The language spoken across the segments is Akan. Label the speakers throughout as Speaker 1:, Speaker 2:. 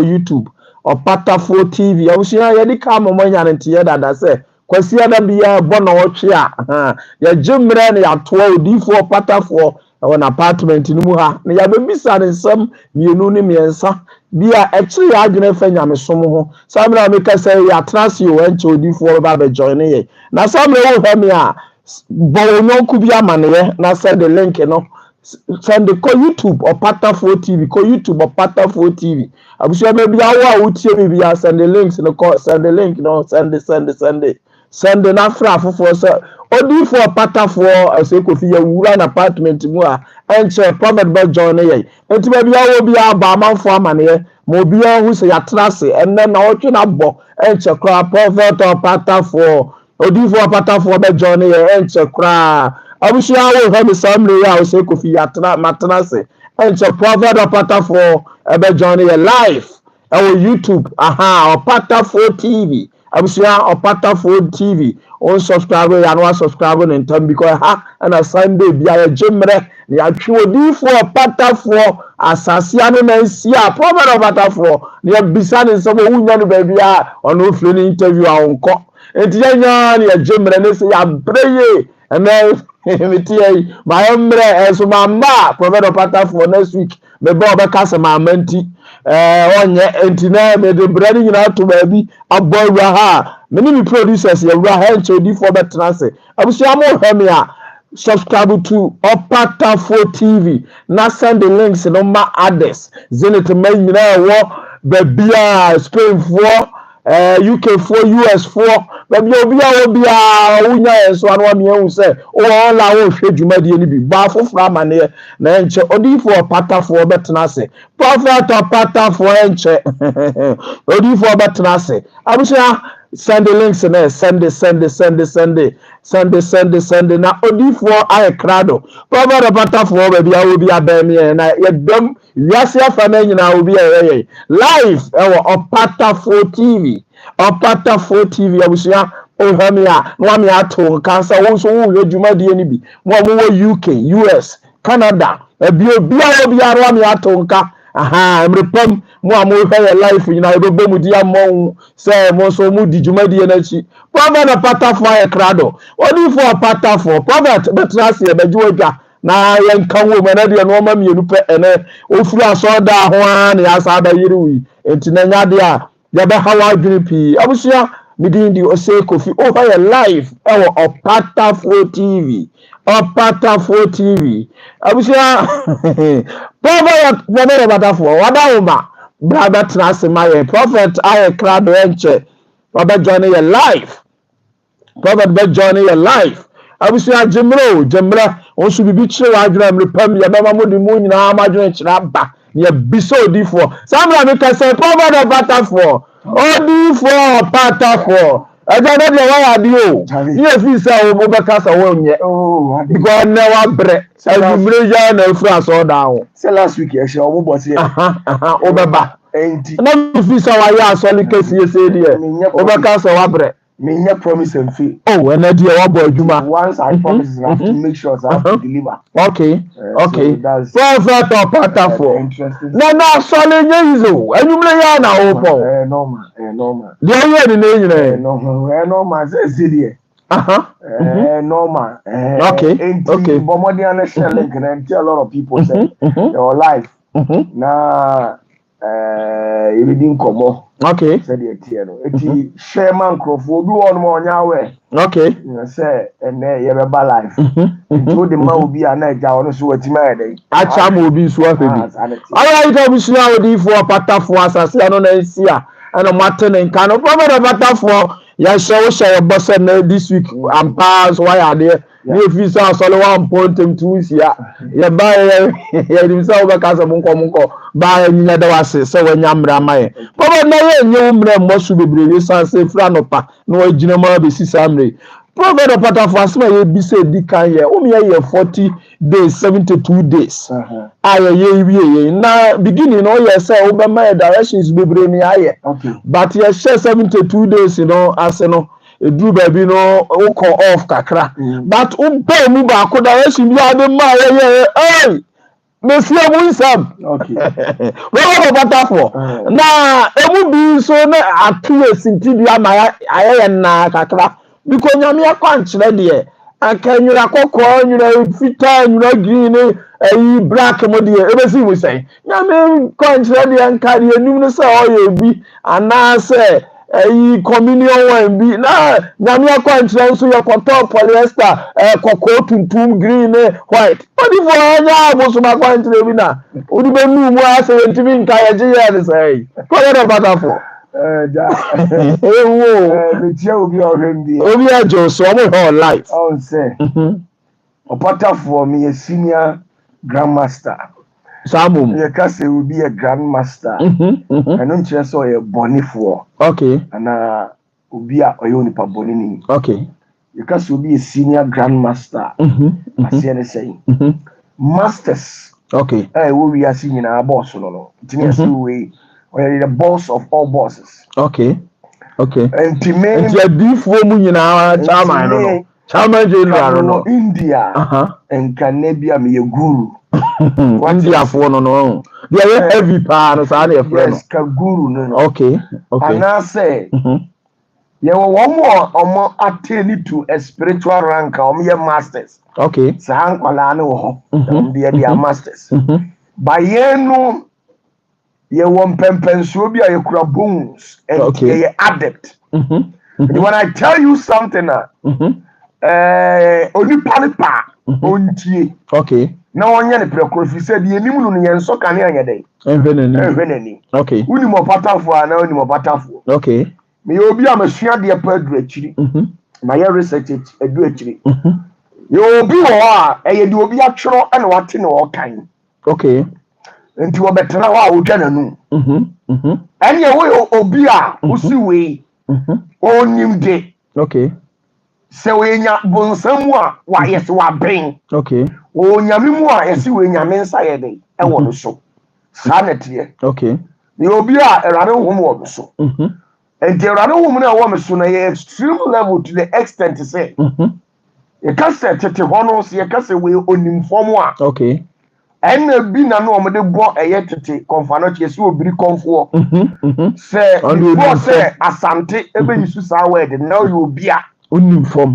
Speaker 1: YouTube Opatafuor TV abusua ye di ka mama nya nte ye dada se kwasi ada bia bo na wotwe a ya jemre na ya to odifo Opatafuor on apartment ni mu ha na ya bebisa ne nsam mienu ni miensa bia ekiri ya adwene fa nyamesom ho samra me ka say ya trasi o enche odifo ba be join ye na samra wo ha me a bo nyonku bia maneye na send the link no send the YouTube Opatafuor TV YouTube Opatafuor TV abusua me bia wo a wotie me bia send the links no send the link no send na fra fofo so odifo Opatafuor ase kofi ya wura na apartment mu a enche prophet be join ye enti be bia wo bia ba amanfo amane mo bia hu se ya trase enne na wotwe na bo enche kra prophet Opatafuor odifo Opatafuor be join ye enche kra abusua wo ha me samle ya ase kofi ya matrase enche prophet Opatafuor be join ye live our YouTube Opatafuor TV abusua Opatafuor TV on subscribe ya no subscribe ne ntam because and a Sunday bia jemre ya twi odifo Opatafuor asase anu na nsia prophet Opatafuor ne bisa ne nso wunya no ba bia ono fle ne interview a onko enti nya ne jemre ne se ya breye ene metiye ba emre eso mamba prophet Opatafuor next week me bo be kase mamanti onye enti na me de brani nyina to ba bi abowa ha many me producers ya wura ha enche odifo betrase abusua mo hwame a subscribe to Opatafuor TV na send the links no ma others zenit man nyina wo ba bia Spain for UK for US for ba bia obia wunya enso anu ame ehu se o la wo hwe dwumadie ni bi ba fofra amane na enche odifo Opatafuor betrase prophet Opatafuor enche odifo betrase abusua send the links na send na odifo ayekrado prophet Opatafuor ba bia obi abemi na yedom wiase afa na nyina obi ayeye live ewo Opatafuor TV abusua ohwamia no me ato kansa wo so wo dwumadie ni bi mo UK US Canada obi aro me ato nka emrepam mo hwe life nyina ebebo mu dia mo se mo so mu di dwumadie na chi prophet Opatafuor ayekrado odifo Opatafuor prophet betrase ebejuwa na yenka wo mena de no ma mienu pe ene ofuru aso da ho a na ya sa da yiri enti na nyade a ya be hawa adwene abusua midindi ose kofi over live ewo Opatafuor TV abusua prophet Opatafuor wadauma brother trase my prophet ayekrado enche oba join ye live prophet be join ye live abusua jemre on su bibi kire wa adwene mrepam ya mama modi mu nyina amadwene kire ba ye biso odifo samra me ka say prophet Opatafuor odifo Opatafuor aja na de wa ade o ye fi say o be ka say wo nye because na wa bre adumre ja na fura so da ho
Speaker 2: say last week e she o bo se
Speaker 1: o be ba enti na fi say wa ya so le kesi ese de o be ka say wa bre
Speaker 2: me here promise and fail.
Speaker 1: Oh, and idea what boy Juma.
Speaker 2: Once I promise, I have to make sure I have to deliver.
Speaker 1: Okay. Okay.
Speaker 2: So that's
Speaker 1: prophet Opatafuor.
Speaker 2: Interesting.
Speaker 1: Na solid yezo. And you play ya na opo.
Speaker 2: Normal.
Speaker 1: The only the name.
Speaker 2: Normal. Say there. Normal.
Speaker 1: Okay.
Speaker 2: But more than share link and tell a lot of people say your life. Na you didn't come on.
Speaker 1: Okay.
Speaker 2: Said the tiano. Eti Sherman Crawford do one more nyawe.
Speaker 1: Okay.
Speaker 2: You say and you have a life. Into the man will be an edge on so what you
Speaker 1: Acham will be so happy. All right, I'm sure I will for Opatafuor as I know and a Martin and Kano. Prophet Opatafuor. Yes, so share boss this week and pass why are there? If you saw solo 1.2 here, you buy himself because of Munko buy another was so when Yamra May. Probably no new most should be brave, say Franopa, no Jinama be Samri. Prophet Opatafuor be said Dikanye, only 40 days, 72 days. Now beginning all your say over my directions be bring higher. But you share 72 days, as you know. Do baby no call off kakra but pay mu ba ko direction bi ade ma Monsieur Winsam.
Speaker 2: Okay.
Speaker 1: Well, Opatafuor. Na emu bi so na atu esinti bi ama ayɛ na kakra. Because nyame akwankyerɛ deɛ aka nwura kɔkɔɔ nwura fitaa nwura green ayi black mo deɛ ebesi mu sɛn. Nyame kwankyerɛ deɛ nka deɛ nim no sɛ ɔyɛ bi anaasɛ ayi communion wine bi na nyame akwankyerɛ nso yɛ kɔtɔ polyester kɔkɔɔ tuntum green white. Odi fo anya abosom akwankyerɛ bi na odi be nu mu asɛ yɛntimi nka yɛgye yɛ ne sɛn. Kɔyɛ Opatafuor. Obi ajo so omo her life.
Speaker 2: Oh say. Opatafuor me a senior grandmaster.
Speaker 1: Samum.
Speaker 2: You can say will be a grandmaster. And don't just say a bonifuor.
Speaker 1: Okay.
Speaker 2: And will be a oyonipa bonini.
Speaker 1: Okay.
Speaker 2: You can say will be a senior grandmaster. I see anything. Masters.
Speaker 1: Okay.
Speaker 2: We are seeing our boss. No. We are the boss of all bosses.
Speaker 1: Okay. Okay.
Speaker 2: And to me,
Speaker 1: and you beef woman in our chairman, no. Chairman General, no.
Speaker 2: India. And Canabia me a guru.
Speaker 1: India for no. They are heavy pan, so I have
Speaker 2: yes, guru, no.
Speaker 1: Okay. Okay.
Speaker 2: And I say, you were one more attaining to a spiritual rank or mere masters.
Speaker 1: Okay.
Speaker 2: Sahan Kolano, they are masters. By no. You want Pempensobia, you crab bones, and okay. You're adept. When I tell you something, only panipa, only.
Speaker 1: Okay.
Speaker 2: Now, on your precoce said, the enemy and so can I day. And
Speaker 1: okay.
Speaker 2: Uni Opatafuor, now in Opatafuor.
Speaker 1: Okay.
Speaker 2: Me obi am share the pedretri. My research a do actually. You be or a do be a tro and what in all kind.
Speaker 1: Okay.
Speaker 2: Nti wo betena wa wo dwana nu anya wo obi a usi we onim de
Speaker 1: okay
Speaker 2: se we nya bonsam a wa yes wa ben
Speaker 1: okay
Speaker 2: o nyame mu a yes we nyame nsa ye de e wo no so sa na tie
Speaker 1: okay
Speaker 2: ni obi a erade wo mu wo so enti erade wo mu na wo me so na ye extreme level to the extent say ye ka se tete hono se ye ka se we onim fom a
Speaker 1: okay
Speaker 2: and be na no omede bo tete konfano che si obiri konfo say before say asante ebe yisu sa word now you be a
Speaker 1: unifom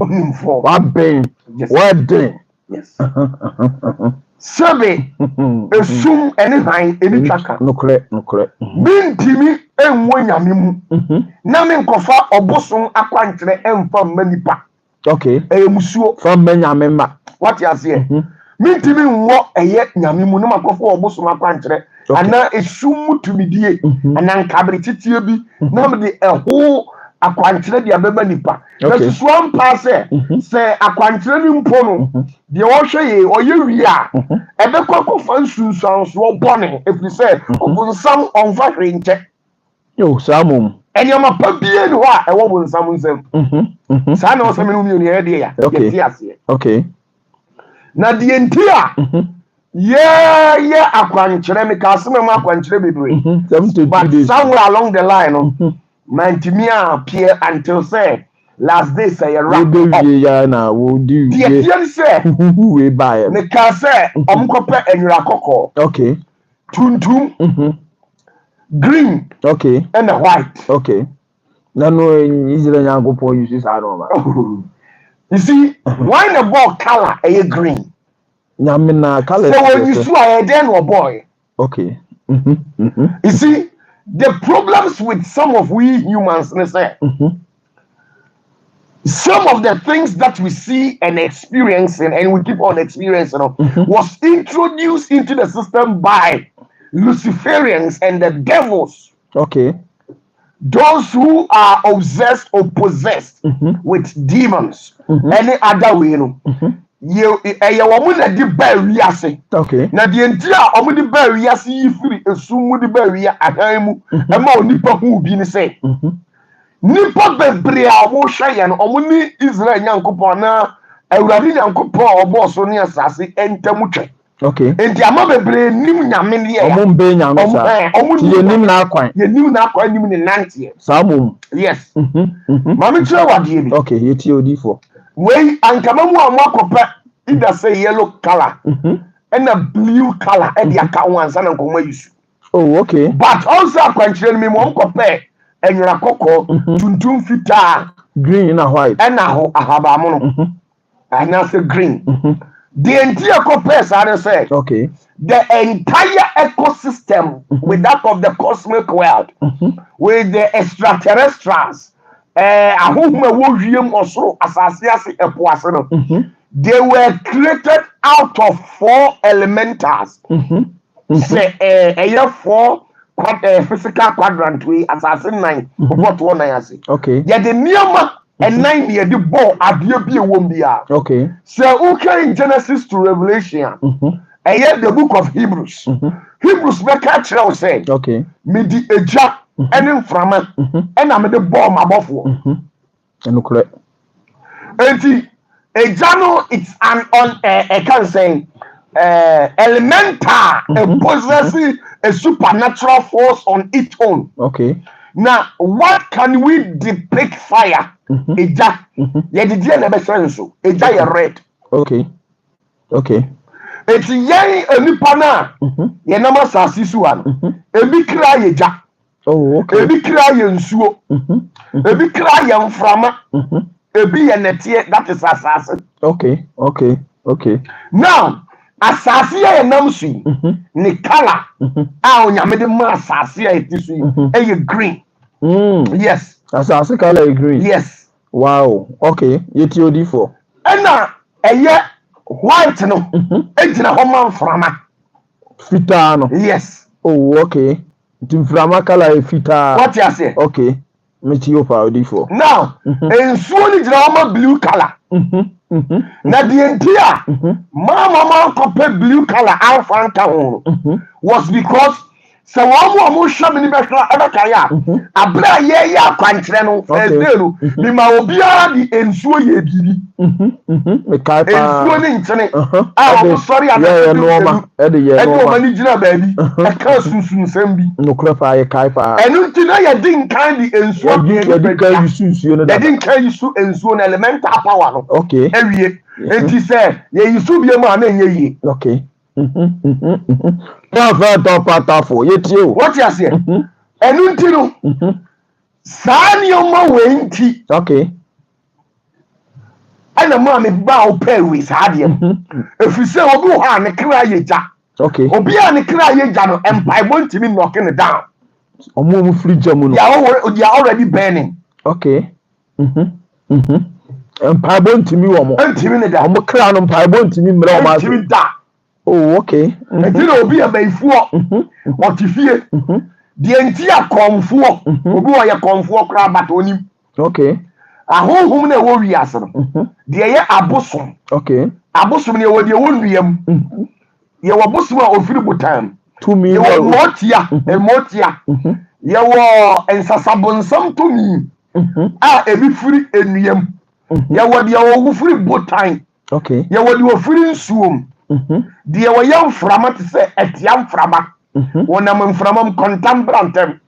Speaker 1: what ben what den
Speaker 2: yes sabe esum eni han eni twaka
Speaker 1: nokre
Speaker 2: bintimi enwo nyame mu na me nkofa oboson akwankyere emfa manipa
Speaker 1: okay
Speaker 2: emusuo
Speaker 1: from nyame ma
Speaker 2: what you say mintimi nwo nyame mu no makofo obosom akwankyere ana esum tumidie ana nkabere titie bi na me de eho akwankyere dia beba nipa na susu ampa se akwankyere ni mpo no de wo hwe ye oye wi a ebekwakofa nsunsuanso obone efiri se obunsam onfa hwenche
Speaker 1: yo samum
Speaker 2: enyama pabie ni ho a ewo bunsam nsam sa na osame no mi oni e de ya ye ase
Speaker 1: okay
Speaker 2: na die ntia ye akwankyere me ka asem ma akwankyere bebre but somewhere along the line mantimi appear until say last day say wrap up
Speaker 1: ya na wo di
Speaker 2: die say
Speaker 1: we buy
Speaker 2: me ka say omkope enwura kokko
Speaker 1: okay
Speaker 2: tuntum green
Speaker 1: okay
Speaker 2: and white
Speaker 1: okay na no Israel yankopon use sa no ma
Speaker 2: you see why the ball color a green
Speaker 1: nyamina color
Speaker 2: so when you see a then or boy
Speaker 1: okay
Speaker 2: you see the problems with some of we humans some of the things that we see and experiencing and we keep on experiencing was introduced into the system by Luciferians and the devils.
Speaker 1: Okay.
Speaker 2: Those who are obsessed or possessed with demons, any other way, you woman that the barrier
Speaker 1: okay.
Speaker 2: Now the entire omu the barrier see free esumu the barrier adamu ema onipa hu bi ni say nipa bebre a wo hwe no omu ni Israel nyankopon na awurade nyankopon oboso ne asase entamu twe.
Speaker 1: Okay.
Speaker 2: Enti ama bebre nim nyame ne ya
Speaker 1: omu be nyame sa ye nim na akwan
Speaker 2: nim ne nante
Speaker 1: samum
Speaker 2: yes mama tire wade bi
Speaker 1: okay ye ti odifo
Speaker 2: wey ankama mu amakopa either say yellow color and a blue color and the account ones and use.
Speaker 1: Oh, okay.
Speaker 2: But also quenching me won't compare and you're a cocoa to fita
Speaker 1: Green and white.
Speaker 2: And now I have a mono. And now say green. The entire compares are said.
Speaker 1: Okay.
Speaker 2: The entire ecosystem with that of the cosmic world, with the extraterrestrials, they were created out of 4 elementals. Say, 4 physical quadrant way, assassin 9. What one I say?
Speaker 1: Okay.
Speaker 2: Yeah, the Niyama and 9 year the ball at the won't be.
Speaker 1: Okay.
Speaker 2: So, okay, in Genesis to Revelation. And yet the book of Hebrews. Hebrews make a trail say,
Speaker 1: okay.
Speaker 2: Me the eja and in from and I'm the bomb above one.
Speaker 1: And look correct.
Speaker 2: And the ejano it's an on I can say elemental possessing a supernatural force on its own.
Speaker 1: Okay.
Speaker 2: Now, what can we depict fire? Eja. Yeah, the dear never says so. Eja red.
Speaker 1: Okay. Okay.
Speaker 2: It's yay a nipana. Yanama sasisuan. Ebi cry eja.
Speaker 1: Oh, okay.
Speaker 2: Ebi cry ensuo. Ebi cry frama. Ebi enetie, that is assassin.
Speaker 1: Okay. Okay. Okay.
Speaker 2: Now, assassin enamsi. Ni color. Onyame de ma assassin etisu. Eye green. Yes.
Speaker 1: Assassin color green.
Speaker 2: Yes.
Speaker 1: Wow. Okay. Yeti for.
Speaker 2: Ena eye white no. Ejina homan frama.
Speaker 1: Fita no.
Speaker 2: Yes.
Speaker 1: Oh, okay. The frama color fita.
Speaker 2: What you say?
Speaker 1: Okay. Mechi opa for.
Speaker 2: Now, ensuo ni jina homan blue color. Na the entire mama copy blue color alpha was because so one show me ever kaya abra ye ya kwantre no no ni ma obia di ensuo ye bibi
Speaker 1: me kai pa
Speaker 2: ensuo ni ntene sorry
Speaker 1: yeah no ma e de ye no ma
Speaker 2: ni jina baabi e ka sunsun sam bi
Speaker 1: no kura pa ye kai pa
Speaker 2: enu ntina ye din kan di ensuo bi
Speaker 1: ye kan yusu no da
Speaker 2: din kan yusu ensuo na elemental power no
Speaker 1: okay
Speaker 2: ewie enti say ye yusu bi ma na enye yi
Speaker 1: okay Opatafuor yeti o.
Speaker 2: What you say? Enu ntino. Sani oma wenti.
Speaker 1: Okay.
Speaker 2: Ana ma me ba o pay we saade. Efise obi ho an kra yeja.
Speaker 1: Okay.
Speaker 2: Obi an kra yeja no empire bontimi knocking it down.
Speaker 1: Omo mu free jam no.
Speaker 2: They are already burning.
Speaker 1: Okay. Empire bontimi wo mo.
Speaker 2: Ntimi ne da.
Speaker 1: Omo kra no empire bontimi mra o ma.
Speaker 2: Ntimi da.
Speaker 1: Oh, okay.
Speaker 2: Ntino obi abaifuo. Otifie. The entire konfuo. Obi wo ye konfuo kra but onim.
Speaker 1: Okay.
Speaker 2: Ahonhom na wo wiase no. De ye abosom.
Speaker 1: Okay.
Speaker 2: Abosom ne wo de wo nduam. Ye wo abosom a ofiri butam.
Speaker 1: 2 million.
Speaker 2: Ye wo motia. Ye wo ensasabonsam to mi. Ebi firi enuam. Ye wo de wo firi butan.
Speaker 1: Okay.
Speaker 2: Ye wo de wo firi nsuom. De wo yam frama te se etiam frama. Wonam frama contemplantem.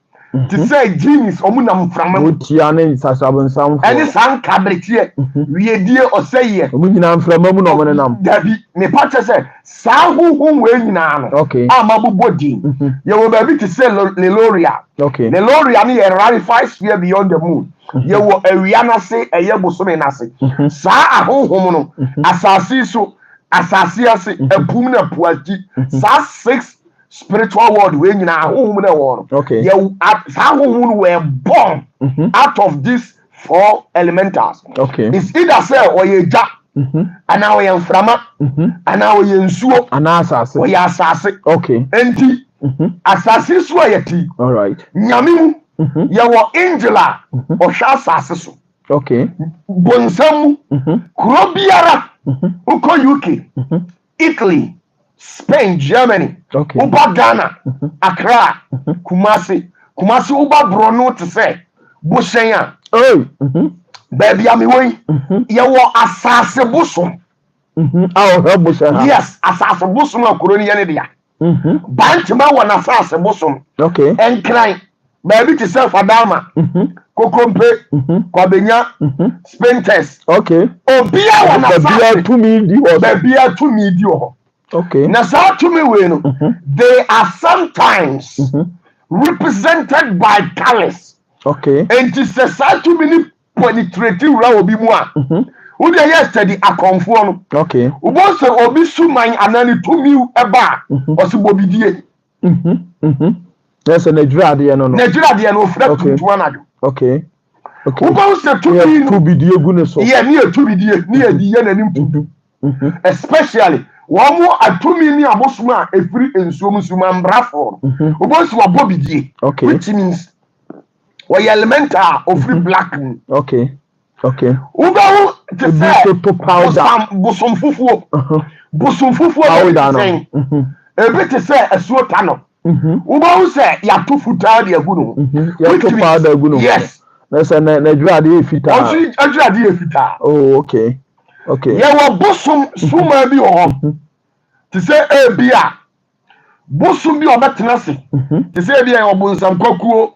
Speaker 2: To say genius omunam frama.
Speaker 1: Otiane sasabonsam.
Speaker 2: Any san kabretie. We die oseye.
Speaker 1: Omunyina frama mu no mo nam.
Speaker 2: Dabi me patche say sa huhun we nyina no.
Speaker 1: Okay.
Speaker 2: Amabobodi. Ye wo baby to say Leloria.
Speaker 1: Okay.
Speaker 2: Leloria ni rarefied sphere beyond the moon. Ye wo awia na se eye bosome na se. Sa ahonhom no asase so asase ase apum na puaji. Sa 6 spiritual world we nyina ahonhom na wo.
Speaker 1: Okay.
Speaker 2: Ye sa ahonhom were born out of these 4 elementals.
Speaker 1: Okay.
Speaker 2: It's either say or ye ja ana we mframa ana we nsuo
Speaker 1: ana asase.
Speaker 2: We asase.
Speaker 1: Okay.
Speaker 2: Enti asase so ayati.
Speaker 1: All right.
Speaker 2: Nyame ye wo angela o hwa asase so.
Speaker 1: Okay.
Speaker 2: Bonsam kuro biara uko UK, Italy, Spain, Germany,
Speaker 1: Okay.
Speaker 2: uba Ghana, Accra, Kumasi uba Brono to say Bushenya.
Speaker 1: Oh.
Speaker 2: Baby ami we ye wo asase bosom. Yes, asase bosom akuro ni yene dia. Bantima wona asase bosom.
Speaker 1: Okay.
Speaker 2: Enkran baby to self adama. Kokompe, Kwabenya, Spentest.
Speaker 1: Okay.
Speaker 2: Obia wona asase.
Speaker 1: To me di ho.
Speaker 2: Baby to me di ho.
Speaker 1: Okay.
Speaker 2: Na saa tumi we no they are sometimes represented by colors.
Speaker 1: Okay.
Speaker 2: And it's a saa tumi ni penetrate wura obi mu a wo de yɛ study akonfo no.
Speaker 1: Okay.
Speaker 2: Ubo se obi suman anani tumi eba osibobidie.
Speaker 1: Yes, Nigeria de no.
Speaker 2: Nigeria de no fra tuntu anado.
Speaker 1: Okay. Okay.
Speaker 2: Ubo se tumi no
Speaker 1: tubidie gu ne so.
Speaker 2: Yeah, ni tubidie, ni ediye nanim tudu. Especially wamo atumi ni abosuma efiri ensuom suma mbrafo. Ubo se wabobidie.
Speaker 1: Okay.
Speaker 2: Which means we elemental of free black.
Speaker 1: Okay. Okay.
Speaker 2: Ubo te say bosom fufuo. Bosom fufuo saying. Ebe te say asuo tano. Ubo say ya to futa de agu no.
Speaker 1: Ya to powder agu no.
Speaker 2: Yes.
Speaker 1: Na say Nigeria de fita.
Speaker 2: Onso Nigeria de fita.
Speaker 1: Oh, okay. Okay.
Speaker 2: Ya wo bosom suma bi ho. Te say ebia bosom bi obetena se. Te say ebia obonsam kwakuo.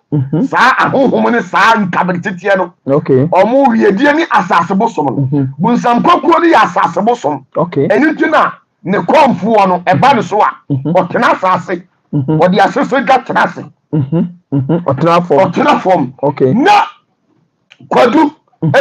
Speaker 2: Saa ahohom ne saa nkabirititie no.
Speaker 1: Okay.
Speaker 2: Omo wiedie ni asase bosom no. Bonsam kwakuo ni asase bosom.
Speaker 1: Okay.
Speaker 2: Enitina ne komfuo no eba ne so a otena asase. Odi asese gatena ase. Otena form.
Speaker 1: Okay.
Speaker 2: Na kwadu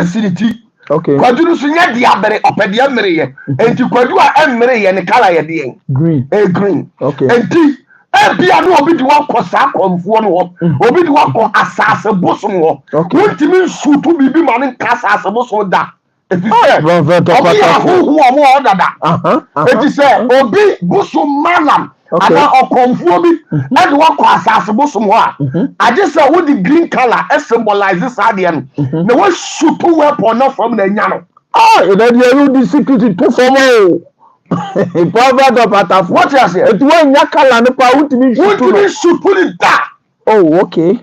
Speaker 2: esiriti.
Speaker 1: Okay.
Speaker 2: Kwadu so nya dia bere opede amreye. Enti kwadu a emreye ne kala ye de
Speaker 1: green.
Speaker 2: Green.
Speaker 1: Okay.
Speaker 2: Enti ebia no obi di wakọ saa komfuo no ho. Obi di wakọ asase bosom ho. Wontimi nsutu bibi ma ne nka asase bosom da. Eti se obi ahuhu omo odada. Eti se obi bosom malam ana okomfuo bi e de wakọ asase bosom ho a. Ade se wo di green color e symbolize saa de no. Na wo shoot weapon na from na nya no.
Speaker 1: E dey you the secret to form o. Prophet Opatafuor.
Speaker 2: What you say?
Speaker 1: It won nya color no pa wontimi shoot.
Speaker 2: Wontimi shoot it da.
Speaker 1: Oh, okay.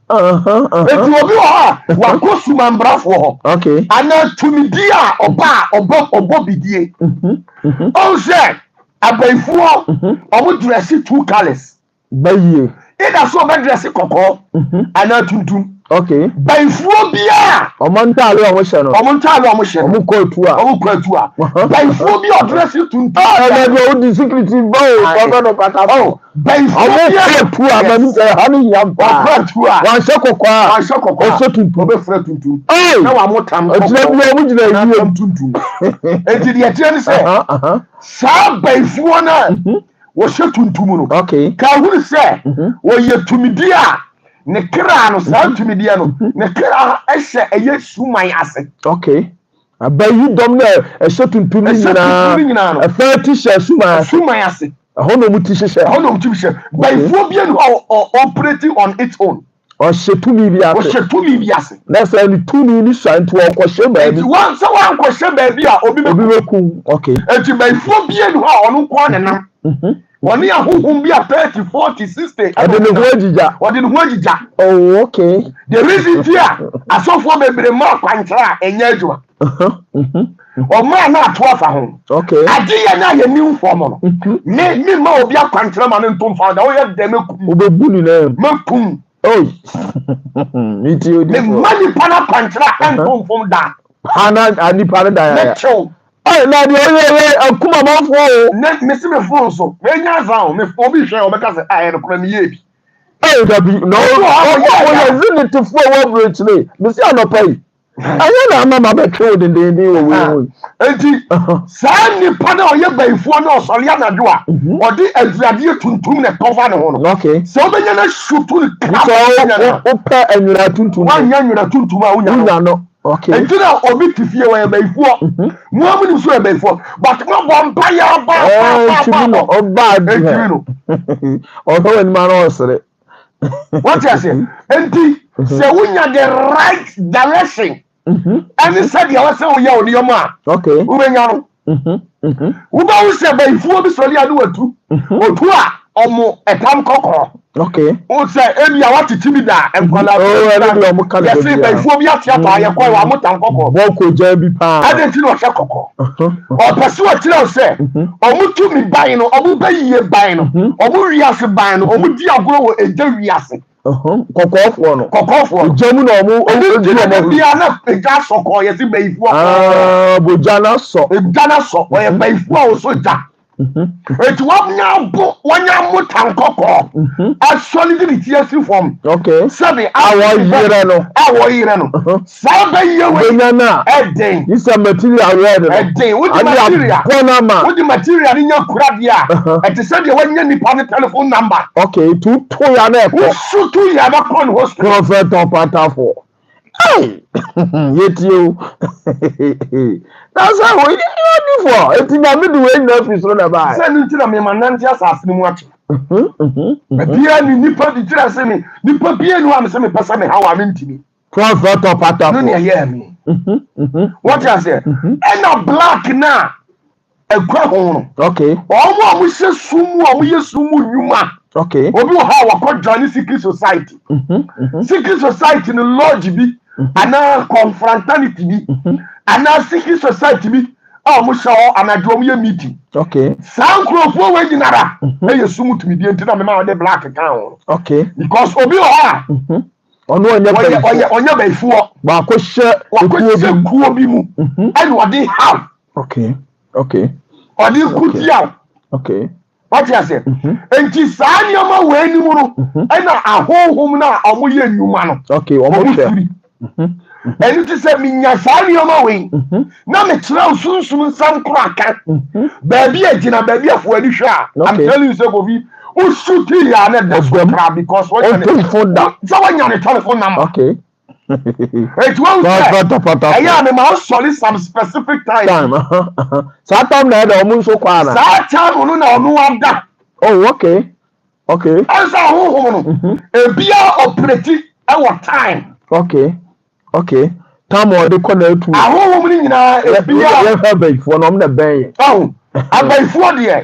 Speaker 2: Eti obi ho wakọ suma mbrafo ho.
Speaker 1: Okay.
Speaker 2: Ana tumidi a obo bidie. O say abayfuo omo dress two colors.
Speaker 1: Baye.
Speaker 2: Ida so be dress kokko ana tuntum.
Speaker 1: Okay.
Speaker 2: Bayfuo bia
Speaker 1: omo ntale omo hye no.
Speaker 2: Omo ntale omo hye.
Speaker 1: Omo kwatu a.
Speaker 2: Bayfuo bia dress tuntum.
Speaker 1: Na do di secret bow Prophet Opatafuor.
Speaker 2: Bayfuo bia
Speaker 1: kwatu a manu say hani yamba.
Speaker 2: Kwatu a.
Speaker 1: Wan hye kokko. O so tuntum.
Speaker 2: Obe fra tuntum.
Speaker 1: Na
Speaker 2: wa motam.
Speaker 1: Ejina bia omo jina yi
Speaker 2: tuntum. Enti de tie ni say. Sa bayfuo na wo hye tuntum no.
Speaker 1: Okay.
Speaker 2: Ka hu say wo ye tumidi a ne kra no sa tumidi no ne kra ehye eye suman ase.
Speaker 1: Okay. Abayi dom na ehye tuntum ni nyina no. Afa ti hye suman
Speaker 2: ase.
Speaker 1: Hono muti hye.
Speaker 2: Hono muti hye. Bayfuo bia no operating on its own.
Speaker 1: O hye tumi bi ase.
Speaker 2: O hye tumi bi ase.
Speaker 1: Na say ni tumi ni swanto o ko hye ba bi.
Speaker 2: Wan so wan ko hye ba bi a obi
Speaker 1: beku. Okay.
Speaker 2: Enti bayfuo bia no a ono ko ne nam. Woni ahuhum bi a 30 40 60
Speaker 1: ade ne ho agija. Oh, okay.
Speaker 2: The reason here asofo bebre ma kwantra enya adwuma. O ma na ato afa ho.
Speaker 1: Okay.
Speaker 2: Ade ya na ye new form no. Me ma obi akwantra ma ne ntom fa da wo ye de mekum.
Speaker 1: Obebu ni na
Speaker 2: mekum.
Speaker 1: Oh. Miti odi.
Speaker 2: Me mani pana kwantra entom fom da.
Speaker 1: Hana ani pana da ya. Ay na di oye akuma manfo o.
Speaker 2: Ne me se me fon so. Me nya zan me obi hwe o be ka se ay no kura me ye bi.
Speaker 1: Ay da bi no. O ye zini to fo wo bridge le. Me se anopai. Anya na mama be twe odende ni wo wo.
Speaker 2: Enti sa ni pana o ye baifo na osori anado a. Odi aduade tuntum ne cover ne ho no.
Speaker 1: Okay.
Speaker 2: So obenya na shutu
Speaker 1: o pe anwura tuntum.
Speaker 2: Wa nya anwura tuntum a unya
Speaker 1: no. Okay.
Speaker 2: Enti na obi tifie wa baifo. Mu amuni so baifo. But mo bomba ya ba.
Speaker 1: Chimino oba
Speaker 2: Chimino.
Speaker 1: Odo wen ma no osere.
Speaker 2: What you say? Enti se unya the right direction. And said you say we ya oniyomo a.
Speaker 1: Okay.
Speaker 2: Ubenya no. Uba wo se baifo bi sori adu atu. Otu a omo etam kokoro.
Speaker 1: Okay.
Speaker 2: O say ebi a watiti da enkola.
Speaker 1: Oh, ebi omo kan.
Speaker 2: Yes, baifo bi atia pa ye kwa wa motam kokoro.
Speaker 1: Boko ja bi pa.
Speaker 2: Ade ti no hye kokoro. O pese o tire o say omo tu mi ban no, omo bayiye ban no, omo wiase ban no, omo di agoro wo eja wiase.
Speaker 1: Kokofuor no.
Speaker 2: Kokofuor.
Speaker 1: Jamu no omo
Speaker 2: bia na eja soko ye si baifuo.
Speaker 1: Bojana so.
Speaker 2: Ejana so ye baifuo so ja. Eti wanya mutankoko. Solidity esi form.
Speaker 1: Okay.
Speaker 2: Sabi
Speaker 1: Awo yire no.
Speaker 2: Sabe yewe.
Speaker 1: Benana.
Speaker 2: Eden.
Speaker 1: This a material word.
Speaker 2: Eden. What the material?
Speaker 1: Bonama.
Speaker 2: What the material in your crabia? Eti said you when you the telephone number.
Speaker 1: Okay, to ya na
Speaker 2: Who shoot to ya ba kon hospital.
Speaker 1: Prophet Opatafuor. Hey, yet you. That's how we did before. It's in the middle way no fi so na ba.
Speaker 2: Say nti na me mananti asase ni mu ache. Bia ni nipa di tira se me, nipa bia ni wa me se me pesa me hawa me ntimi.
Speaker 1: Prophet Opatafuor.
Speaker 2: No na hear me. What you say? And a black na ekwa ho no.
Speaker 1: Okay.
Speaker 2: Omo hye sumu, omo ye sumu nyuma.
Speaker 1: Okay.
Speaker 2: Obi wo ha wa ko join secret society. Secret society no lodge bi. Ana confraternity bi ana secret society bi a mo shawo anadwo mo ye meeting.
Speaker 1: Okay.
Speaker 2: Sankrofo we ginara e yesumu tumi die ntina me ma de black kan.
Speaker 1: Okay.
Speaker 2: Because obi o ha
Speaker 1: ono
Speaker 2: onye baifuo
Speaker 1: ba ko hye
Speaker 2: kuo bi mu and what they have.
Speaker 1: Okay. Okay.
Speaker 2: Odi kutia.
Speaker 1: Okay.
Speaker 2: What you say? Enti saa nioma we ni mu no e na ahohom na omo ye nyuma no.
Speaker 1: Okay, omo hye.
Speaker 2: And it is a minyasari on my way. Now, me tell soon some crack. Baby, a dinner, baby, of where you shall. I'm telling you, so be who shoot you and that's what because what telephone that someone on the telephone number.
Speaker 1: Okay.
Speaker 2: It won't I am a mouse solid some specific time.
Speaker 1: Satam na the almost so kwana.
Speaker 2: Satam no one that.
Speaker 1: Oh, okay. Okay.
Speaker 2: As a home, a beer operative our time.
Speaker 1: Okay. Okay. Time or the corner to
Speaker 2: a woman in a
Speaker 1: beer for no bay.
Speaker 2: Oh, I buy 4 dear.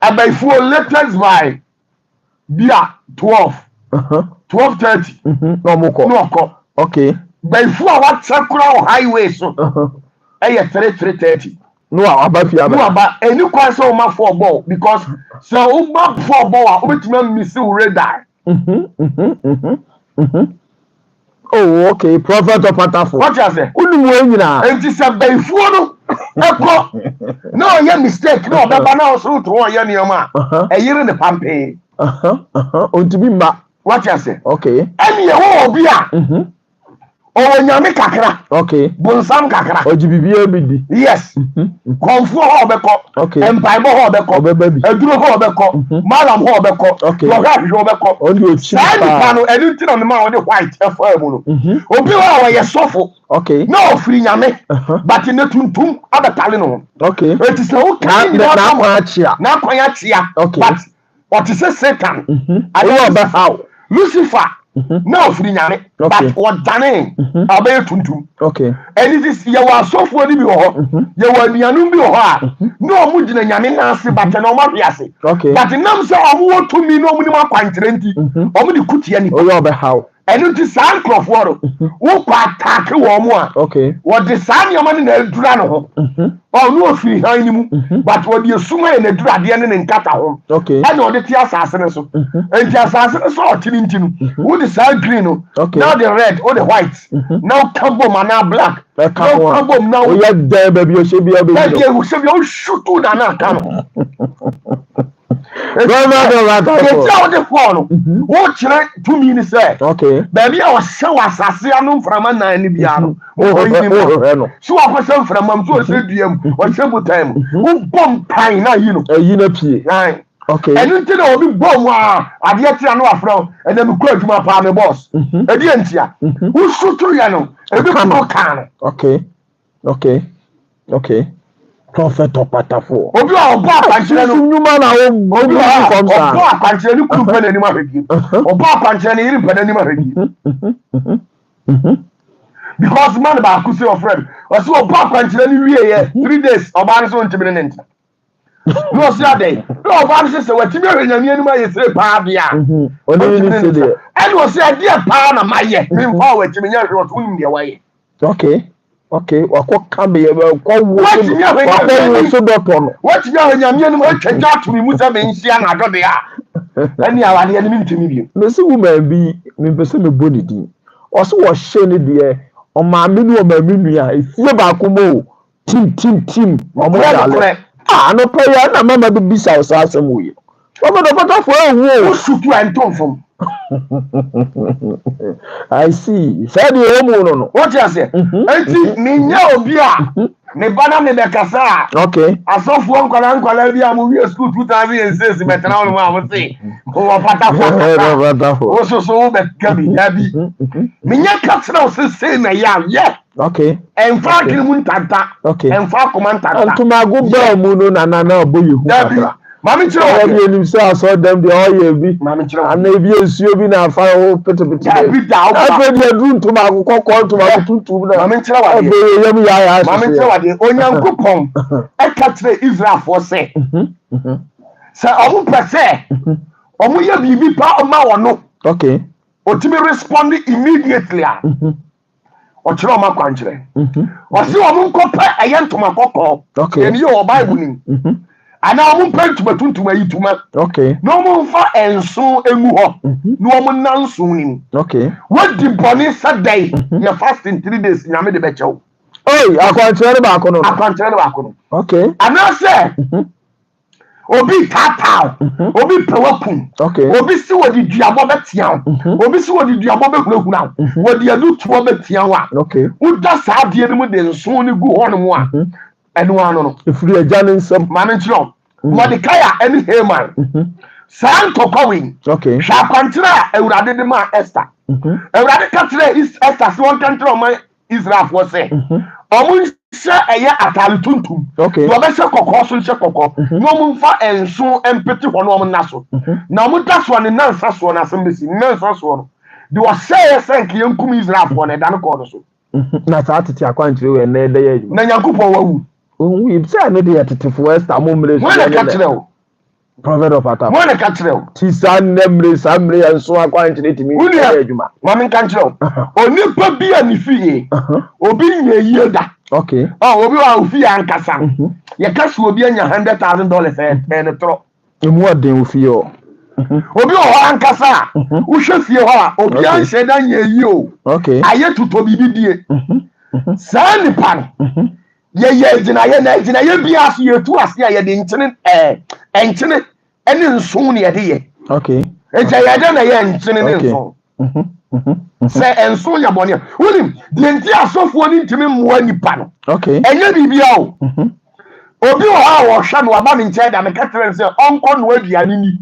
Speaker 2: I buy 4 letters by beer 12. 12:30.
Speaker 1: No more. Okay.
Speaker 2: By 4 what Sakura highway so. I 3:30.
Speaker 1: No, about you.
Speaker 2: No, but any question on my 4 ball because so about 4 ball, which man miss radar.
Speaker 1: Oh, okay. Prophet Opatafuor.
Speaker 2: What you say?
Speaker 1: And
Speaker 2: it is a by 4 no, yeah, mistake. No, but now so to one year, a year in the pampe.
Speaker 1: On to be ma.
Speaker 2: What you say?
Speaker 1: Okay.
Speaker 2: And you will be a. Oh, nyame kakra.
Speaker 1: Okay.
Speaker 2: Bonsam kakra.
Speaker 1: OGBB.
Speaker 2: Yes. Konfu ho beko.
Speaker 1: Okay.
Speaker 2: Empire ho beko.
Speaker 1: Baby.
Speaker 2: Eduro ho beko. Malam ho beko.
Speaker 1: Okay.
Speaker 2: Yoga ho beko.
Speaker 1: On your cheap.
Speaker 2: Sai no enu ti na me ma o de white FM no. Obi wa ye sofo.
Speaker 1: Okay.
Speaker 2: No free nyame. But ne tuntum abatale no.
Speaker 1: Okay.
Speaker 2: It is no
Speaker 1: kind na chia.
Speaker 2: Na kwanya chia.
Speaker 1: Okay.
Speaker 2: But what is Satan?
Speaker 1: I know about how.
Speaker 2: Lucifer. No free nyame. But what dane abey tuntum.
Speaker 1: Okay.
Speaker 2: And it is your software ni bi ho. Your anuanu bi ho a. No mu gina nyame na ase but na o ma biase.
Speaker 1: Okay.
Speaker 2: But nam say o mu to mi no mu ni ma kwantere nti. O mu di kutia ni.
Speaker 1: Oh you about how.
Speaker 2: And it is san croforo. Wo kwa attack wo mu a.
Speaker 1: Okay.
Speaker 2: What the san your man na edura no ho. Oh no free han ni mu. But what the suma na edura de ne nkata ho.
Speaker 1: Okay.
Speaker 2: And what the tia asase ne so. And tia asase ne so o tini ntinu. Wo the side green no.
Speaker 1: Okay.
Speaker 2: Now the red or the white. Now combo man now black. Now combo now.
Speaker 1: Oh yeah there baby you should be able to.
Speaker 2: Baby you should be able to shoot to na kan.
Speaker 1: It's
Speaker 2: all the phone. What you 2 minutes say?
Speaker 1: Okay.
Speaker 2: Baby I was so asase anu from na ni bia no. So I was from am so say duam. What say time. Who bomb pine na you know.
Speaker 1: You know pie.
Speaker 2: Right.
Speaker 1: Okay.
Speaker 2: And you tell obi bomb a ade tia no afro and then me call adwuma pa me boss. E dey ntia. Who shoot to you no. E be kan.
Speaker 1: Okay. Okay. Okay. Prophet Opatafuor.
Speaker 2: Obi obo akwankyere no
Speaker 1: nyuma na obi come sa.
Speaker 2: Obo akwankyere ni kuru pe na ni ma hwedi. Obo akwankyere ni iri pe na ni ma hwedi. Because man ba ku say your friend. O say obo akwankyere ni wie ye 3 days oba no so ntimi ne nta. No see ade. No oba no say watimi hwenyame ani ma ye sire pa bia.
Speaker 1: Oni ni say there.
Speaker 2: And o say ade pa na ma ye. Me mfa watimi nya hwe otu nim de wa ye.
Speaker 1: Okay. Okay, wako kambe kwa wo so doctor no.
Speaker 2: What you know nyame no atwa to me musa be nhia na do de a. Any awani any mintimidi.
Speaker 1: Messi woman be me person me body din. Also was shane dear on my minu or my minia. If you back team. Ah, no prayer, na mama do bisa o sa asem wo. Mama do Opatafuor wo.
Speaker 2: Sutu anton from.
Speaker 1: I see. Say the home no.
Speaker 2: What you say? Enti ninya obi a ne bana me bekasa.
Speaker 1: Okay.
Speaker 2: Asofuo nkwala bi amu wi school 2006 betena no ma say. O Opatafuor. O so be gabi dabi. Minya katsina o se na ya.
Speaker 1: Okay.
Speaker 2: En fa kiri mun tanta.
Speaker 1: Okay.
Speaker 2: En fa command tanta.
Speaker 1: Antuma go ba mu no na oboyi hu kakra.
Speaker 2: Mami chiro
Speaker 1: wa bi enim say aso dem de oye bi.
Speaker 2: Mami chiro.
Speaker 1: Ana bi ensuo bi na afa ho petepete.
Speaker 2: Ya bi da o.
Speaker 1: Afa bi adu ntuma akokko ntuma tutu na.
Speaker 2: Mami chiro wa de.
Speaker 1: Be yam ya.
Speaker 2: Mami chiro wa de onyankopon. E ka kire Israel for say. Say omu pese. Omu ye bibi pa o ma wono.
Speaker 1: Okay.
Speaker 2: Otimi respond immediately. O chiro ma kwanchire. O si omu nkope ayentuma kokko.
Speaker 1: Okay.
Speaker 2: Eni yo Bible ni. Ana omu pentuma tuntuma yituma.
Speaker 1: Okay.
Speaker 2: No mu fa enso emu ho. No omu nanso ni.
Speaker 1: Okay.
Speaker 2: What the boni saday? You fasting 3 days. Nyame de bechew.
Speaker 1: Oi, akwanchire ba kono.
Speaker 2: Akwanchire ba kono.
Speaker 1: Okay.
Speaker 2: Ana say obi tataw, obi pewapun.
Speaker 1: Okay.
Speaker 2: Obi si wodi duabo betian. Obi si wodi duabo behunahuna. Wodi adu tuo betian wa.
Speaker 1: Okay.
Speaker 2: Uda saa de mu de nso ni gu ho no mu a. Enu ano no.
Speaker 1: Ifuri agane nsam.
Speaker 2: Mame nchiro. Mordecai eni Haman. San tokowin.
Speaker 1: Okay.
Speaker 2: Sha kwantira Ewurade de ma Esther. Ewurade ka tire Esther so won kantira ma Israel for say. Omu se eye atali tuntum.
Speaker 1: Okay.
Speaker 2: Do be se kokko so se kokko. No mu fa enso empeti ho no mu naso. Na mu daso ne nansa so na asembesi nansa so no. De wo say senk yenkum Israel for na dan ko no so.
Speaker 1: Na sa tete akwanchire we na ede ye.
Speaker 2: Na Nyankopon wawu.
Speaker 1: We say no dey tetefo Esther mo mre.
Speaker 2: Mo na ka tire o.
Speaker 1: Prophet of Opatafuor.
Speaker 2: Mo na ka tire o.
Speaker 1: Ti san nemre samre enso akwanchire timi adwuma.
Speaker 2: Mama kan tire o. Onipa bi anifiye. Obi nyeyie da.
Speaker 1: Okay.
Speaker 2: Oh, obi wa ofi ankasa. Ye kasu obi anya $100,000 e tro.
Speaker 1: Emu aden ofi o.
Speaker 2: Obi o ankasa. Wo hwe fie ho a obi an sheda nyeyi o.
Speaker 1: Okay.
Speaker 2: Aye tuto bibi die. Sani pan. Ye gina ye bia so ye tu ase ye de nkyene enkyene ene nso ne ye de ye.
Speaker 1: Okay.
Speaker 2: Eja ye de na ye nkyene ne nso. Se enso ya bone. Wonim de nti asofo ni ntimi mmoa nipa no.
Speaker 1: Okay.
Speaker 2: Enye bibia o. Obi o ha wo hwa no aba me nche da me katere se onko no aduane ni.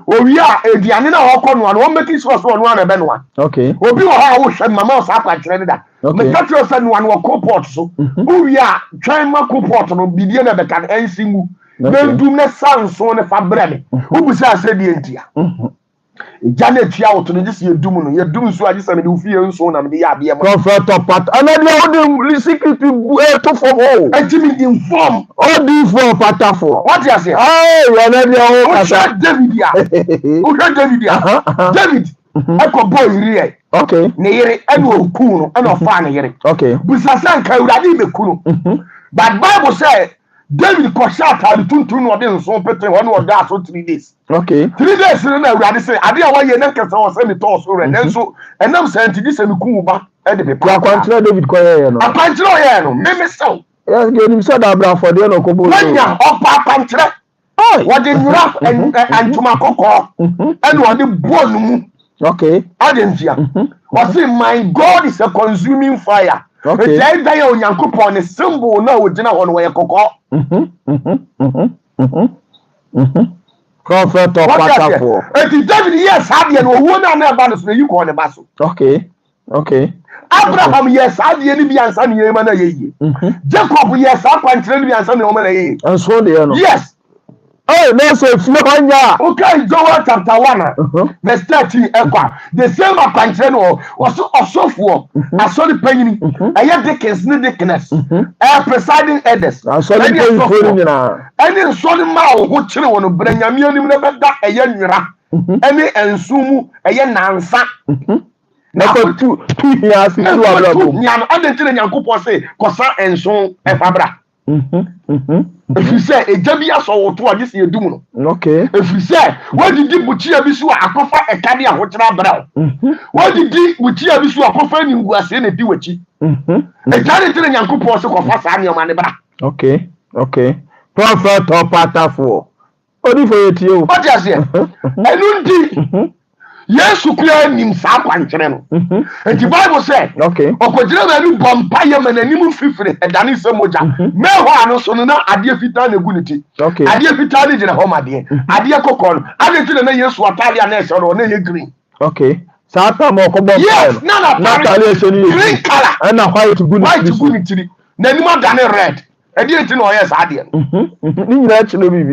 Speaker 2: Owi a aduane na wo kɔ no no make sure so no na be no.
Speaker 1: Okay.
Speaker 2: Obi o ha wo hwa mama o sa kwa kyerɛ da. Me katere se no no koport so. Owi a twan ma koport no bibia na be kan ensimu. Bendum na sanso ne fa brɛ me. Obusa ase die ntia. Janet tia wo to no gisi edum no yedum so agisa me de ufie nso na me de ya bia ma.
Speaker 1: Prophet Opatafuor. Another one secret to form all.
Speaker 2: Etimi inform
Speaker 1: All the for Opatafuor.
Speaker 2: what you say?
Speaker 1: Oh, another one.
Speaker 2: David ya. David ya. David. Eko boy rie.
Speaker 1: Okay.
Speaker 2: Ne yere eno oku no eno fa ne yere.
Speaker 1: Okay.
Speaker 2: Busasan ka urade be ku no. But Bible say David ko shata tuntun no de nso pete ho no da so 3 days.
Speaker 1: Okay.
Speaker 2: 3 days na urade say ade a waye na nkesa wo say me to so re nanso enam senti di say me ku ba e de be pa.
Speaker 1: Akwanchire David ko ye no.
Speaker 2: Akwanchire ye no. Me sew.
Speaker 1: Yes, get him said that for the no ko bo.
Speaker 2: Wanya opa akwanchire. Oh, what the nyura and tuma kokko. And what the bone mu.
Speaker 1: Okay.
Speaker 2: Adentia. What say my God is a consuming fire.
Speaker 1: Okay.
Speaker 2: Say that your Nyankopon is symbol na wo gina won we kokko.
Speaker 1: Prophet Opatafuor.
Speaker 2: Eti David yes hadie no wo na ba no so yi ko ne ba so.
Speaker 1: Okay. Okay.
Speaker 2: Abraham yes hadie ni bi ansa ne yema na yeyi. Jacob yes akwankyere ni bi ansa ne o ma na yeyi.
Speaker 1: Anso de no.
Speaker 2: Yes.
Speaker 1: Oh, no, so if you want
Speaker 2: okay, Joel chapter 1, verse 13, the same akwankyere no was Osofo, asori panyin, aya deacons ni deaconess, presiding elders.
Speaker 1: Asori panyin nyina.
Speaker 2: Any sori ma wo ho kyere won branyame anim na beda aya nwira. Any ensumu aya nansa.
Speaker 1: Na ko tu hias tu abra ko.
Speaker 2: Nyam adenkyere Nyankopon say kosa enso efabra. If you say a Jabia saw to a this year doom.
Speaker 1: Okay.
Speaker 2: If you say, what did you put here bisu a cofa a cadia what brow? What did you put here bisu a cofa in was in a duty? A carry to the young couple of Fasania Manibra.
Speaker 1: Okay. Prophet Opatafuor. Only for you.
Speaker 2: What just here? I don't yes, you clear him some country. And the Bible said, okay, Opatafuor Bompire and animal fifty, and Danis Moja. Meanwhile, so now I dear Fitan Unity. Okay, I dear Fitan in a home idea. I dear Cocon. I didn't know yes, what Italian or no green. Okay. Sata mo ko bomb. Yes, no, green color and a white good. Nenuma than red. I didn't know yes, I did.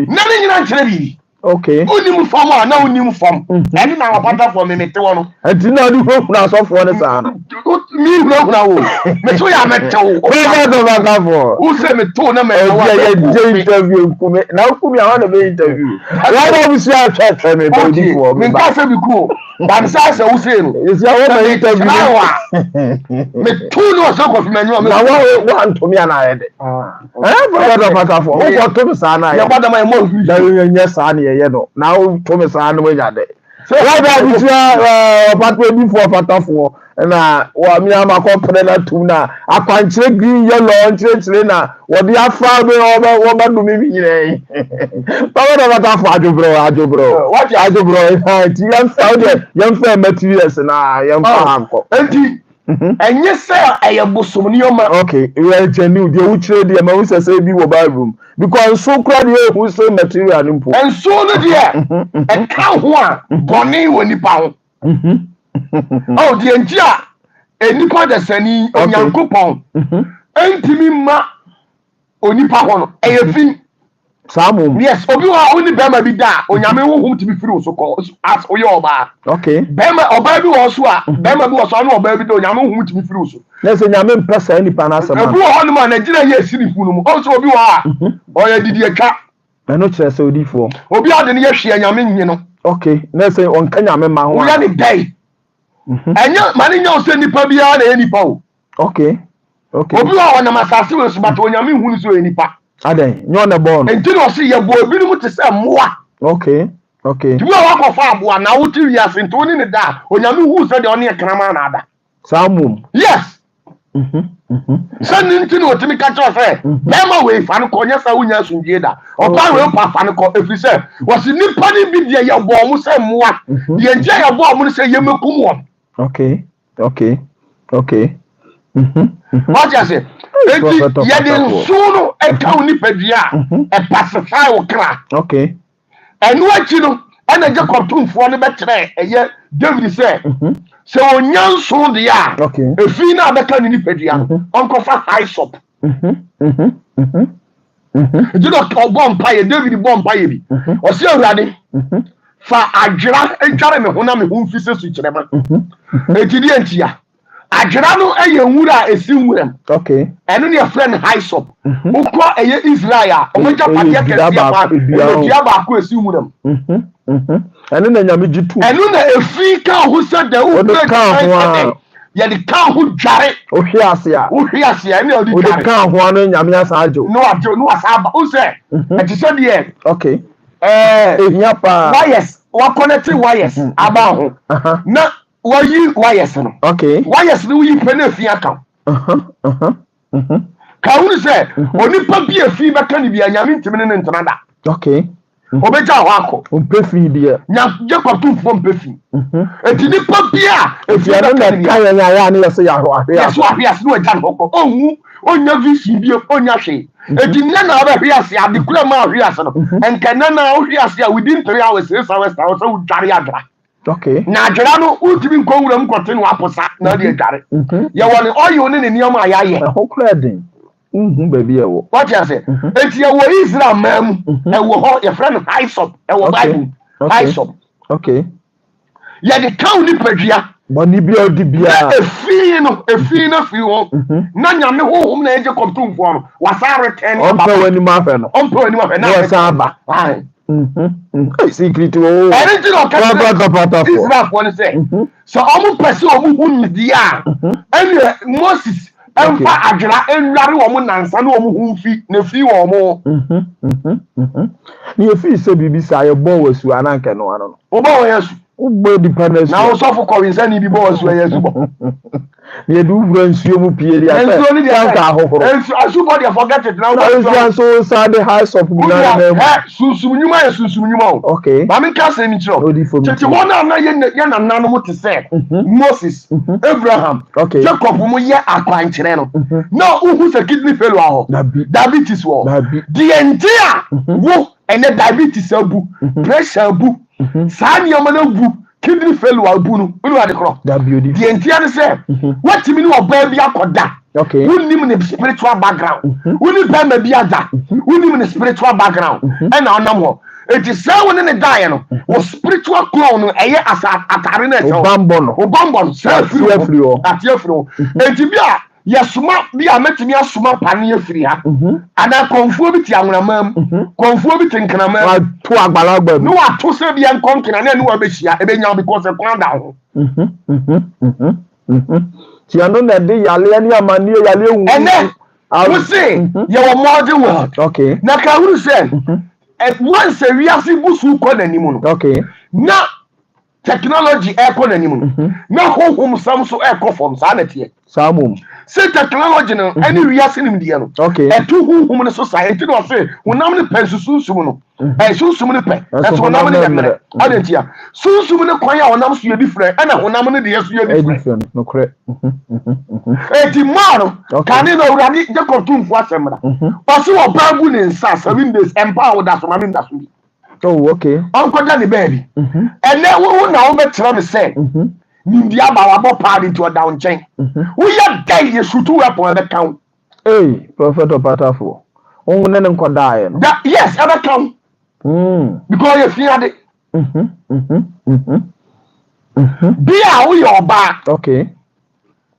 Speaker 2: Nothing. Okay. Only form or no new form. I didn't have a butter for me. I did not do hope now so for the son. Me now. So I met who said me to them interview. Now put me on the interview. I was cool. But size who say is your interview. Me two no so of men. One to me and I had it. Opatafuor. What to Sana? Your mother, my mom, yes, Sani. Now Thomas and we got it. So what about before Opatafuor and me am a company tuna. I can't check green yellow and church lena. What the affair over do me? Opatafuor, bro. What young fair materials and young uncle. And yes, sir, I am Bosonioma. Okay, you are genuine. The which the amount of say be Bible because so crowd here who say material input. And so the dear and count one Bonnie when you pound. Oh, the entire and you put the sunny on your coupon. And Timima Onipa one, a thing. Some yes, Obiwa only Bema be da, on Yamu to be through so called as Oyoba. Okay. Bema or baby was Bema was on or baby do Yamu to be through. There's a Yamin press any panasa. A blue ornament, a dinner yes, also Obiwa or a Didier cat. I know chess so for Obia the near she and Yamin, you know. Okay, let's say on Kanyama, we are the day. And your money no send the Pabia any pow. Okay. Obiwa on a massacre, but when Yamin who is any pa. Ade, you're not born. And you see your boy, we to say more. Okay. You are walk of our now 2 years in 20 in that. When you know who said the only Kramana. Some. Yes. Sending to know to me catch us. Never way, Fanaconia, Saunia, Sunjeda. Or Paro Pafanaco, if you say, was in Nippani Bidia, your bomb, say more. The entire bomb say Yamukum. Okay. What you say? Yet sooner a county pedia, a pacify or crack. Okay. And what you know, and I just come to for the better, and yet David said, so on young soon the yard. Okay. A fina better in pedia, Uncle for high shop. You don't call bomb pie, David bomb pie, or still ready. For a giraffe and Jeremy, who am whom fishes with them. A Tidiantia. Ajrano eye nwura esim wuram. Okay. Eno ne friend high shop. Ukwa eye Israel. Omeja padia kesi pa. Dia ba ko esim wuram. Eno na nyame gitu. Eno na Afrika who said the who kan ye the kan who jare. Ohwe ase a. Eno di jare. O kan ho anu nyame asajo. No asaba. O say. E ti say there. Okay. Ehia pa. Wires. Wa connect wires aba ho. Na why you wires no? Okay. Wires no you pay fee account. Ka wonu say onipa bi afi beka ni bia nyame ntimi ne ntanada. Okay. Obeja ho akọ. Ompe fee bia. Nya je kwatum fo mpe fee. Eti nipa bia afi na ka ya na yese ya ho ahwe. Yes wa hwe ase no agya no kọ. Onwu onya visi bia onya hwe. Eti nna na ba hwe ase adekura ma hwe ase no. Enka na hwe ase within 3 hours 6 hours so we jare adra. Okay. Na jara no ultimi nkonwura mkote no aposa na de jare. Ye woni oyo ne niam ayaye. Hokura den. Baby ewo. What you say? Enti ye wo Israel mam ewo ho your friend high shop ewo Bible. High shop. Okay. Ye de town ni padua. Boni bia odi bia. Efi na fi ho. Na nyame hohom na eje komtumfo no. Wasa return. Ompe wani ma fe no. Na wasa ba. Secret oh. Anything of Israel for say. So almost person of who dia. And Moses Emfa adwira enware wo mo nansa na wo mo humfi na fi wo mo.
Speaker 1: Ni efi se bibi sa ye bo wasu ananke no ano.
Speaker 2: Wo bo wo yesu.
Speaker 1: Wo bo dependence.
Speaker 2: Na wo so for kọwinsa ni bi bo wasu yesu bo.
Speaker 1: Ye du vura nsuo mu pie dia.
Speaker 2: Nsuo ni dia
Speaker 1: ka ahohoro.
Speaker 2: Asu bo dia forget it now.
Speaker 1: Na so sa the house of na
Speaker 2: na. Susum nyuma ye susum nyuma o.
Speaker 1: Okay.
Speaker 2: Ba me ka se ni chiro. Tete wona na ye na nanu mo te se. Moses, Abraham, Jacob mo ye akwankyere no. Na uhu se kidney failure ho. Diabetes wo. The entire wo ene diabetes abu, pressure abu. Sa nyoma na abu. Kidney failure abu no. Unu ade kro. The entire say what timi ni oba bi akoda.
Speaker 1: Okay.
Speaker 2: Unim ne spiritual background. Unim ba ma bi ada. Unim ne spiritual background. E na onam ho. It is say when in die no. Wo spiritual clone no eye asa atare na e so. Obambo no. Say free o. Atie free o. Enti bia yesuma bia metimi asuma pane afiri ha. Ana konfuo bi ti anwramam. Konfuo bi ti nkramam.
Speaker 1: Wa to agbalagba.
Speaker 2: No wa to se bia nkonkena na enu wa be hia. E be nya because e kwan da ho.
Speaker 1: Ti ando na de yale ani amani yale wu.
Speaker 2: Ene we say you are modern world.
Speaker 1: Okay.
Speaker 2: Na ka wuru say once a wiase busu ko nanimu no.
Speaker 1: Okay.
Speaker 2: Na technology e ko nanimu no. Na honhom sam so e ko fom sa na tie.
Speaker 1: Samum.
Speaker 2: Say technology no any wiase nim die no.
Speaker 1: Okay.
Speaker 2: E tu honhom no society no say wonam ne pensusum no. Susum ne pe. E so wonam ne yemre. Adentia. Susum ne kwan ya wonam so ye different. E na wonam ne de ye so ye different.
Speaker 1: No correct.
Speaker 2: Eti maro kani no uradi Jacob tumfu asemra. Osi wo babu ne nsa 7 days empower that so mami ndaso bi.
Speaker 1: Oh, okay.
Speaker 2: Uncle Danny baby. Ene wo na wo betra me say. Nindi abawa bo party to down chain. We ya day ye shoot weapon the count.
Speaker 1: Hey, Prophet Opatafuor. On ne nkodae no.
Speaker 2: Yes, ever count. Because you fear it. Be a we your back.
Speaker 1: Okay.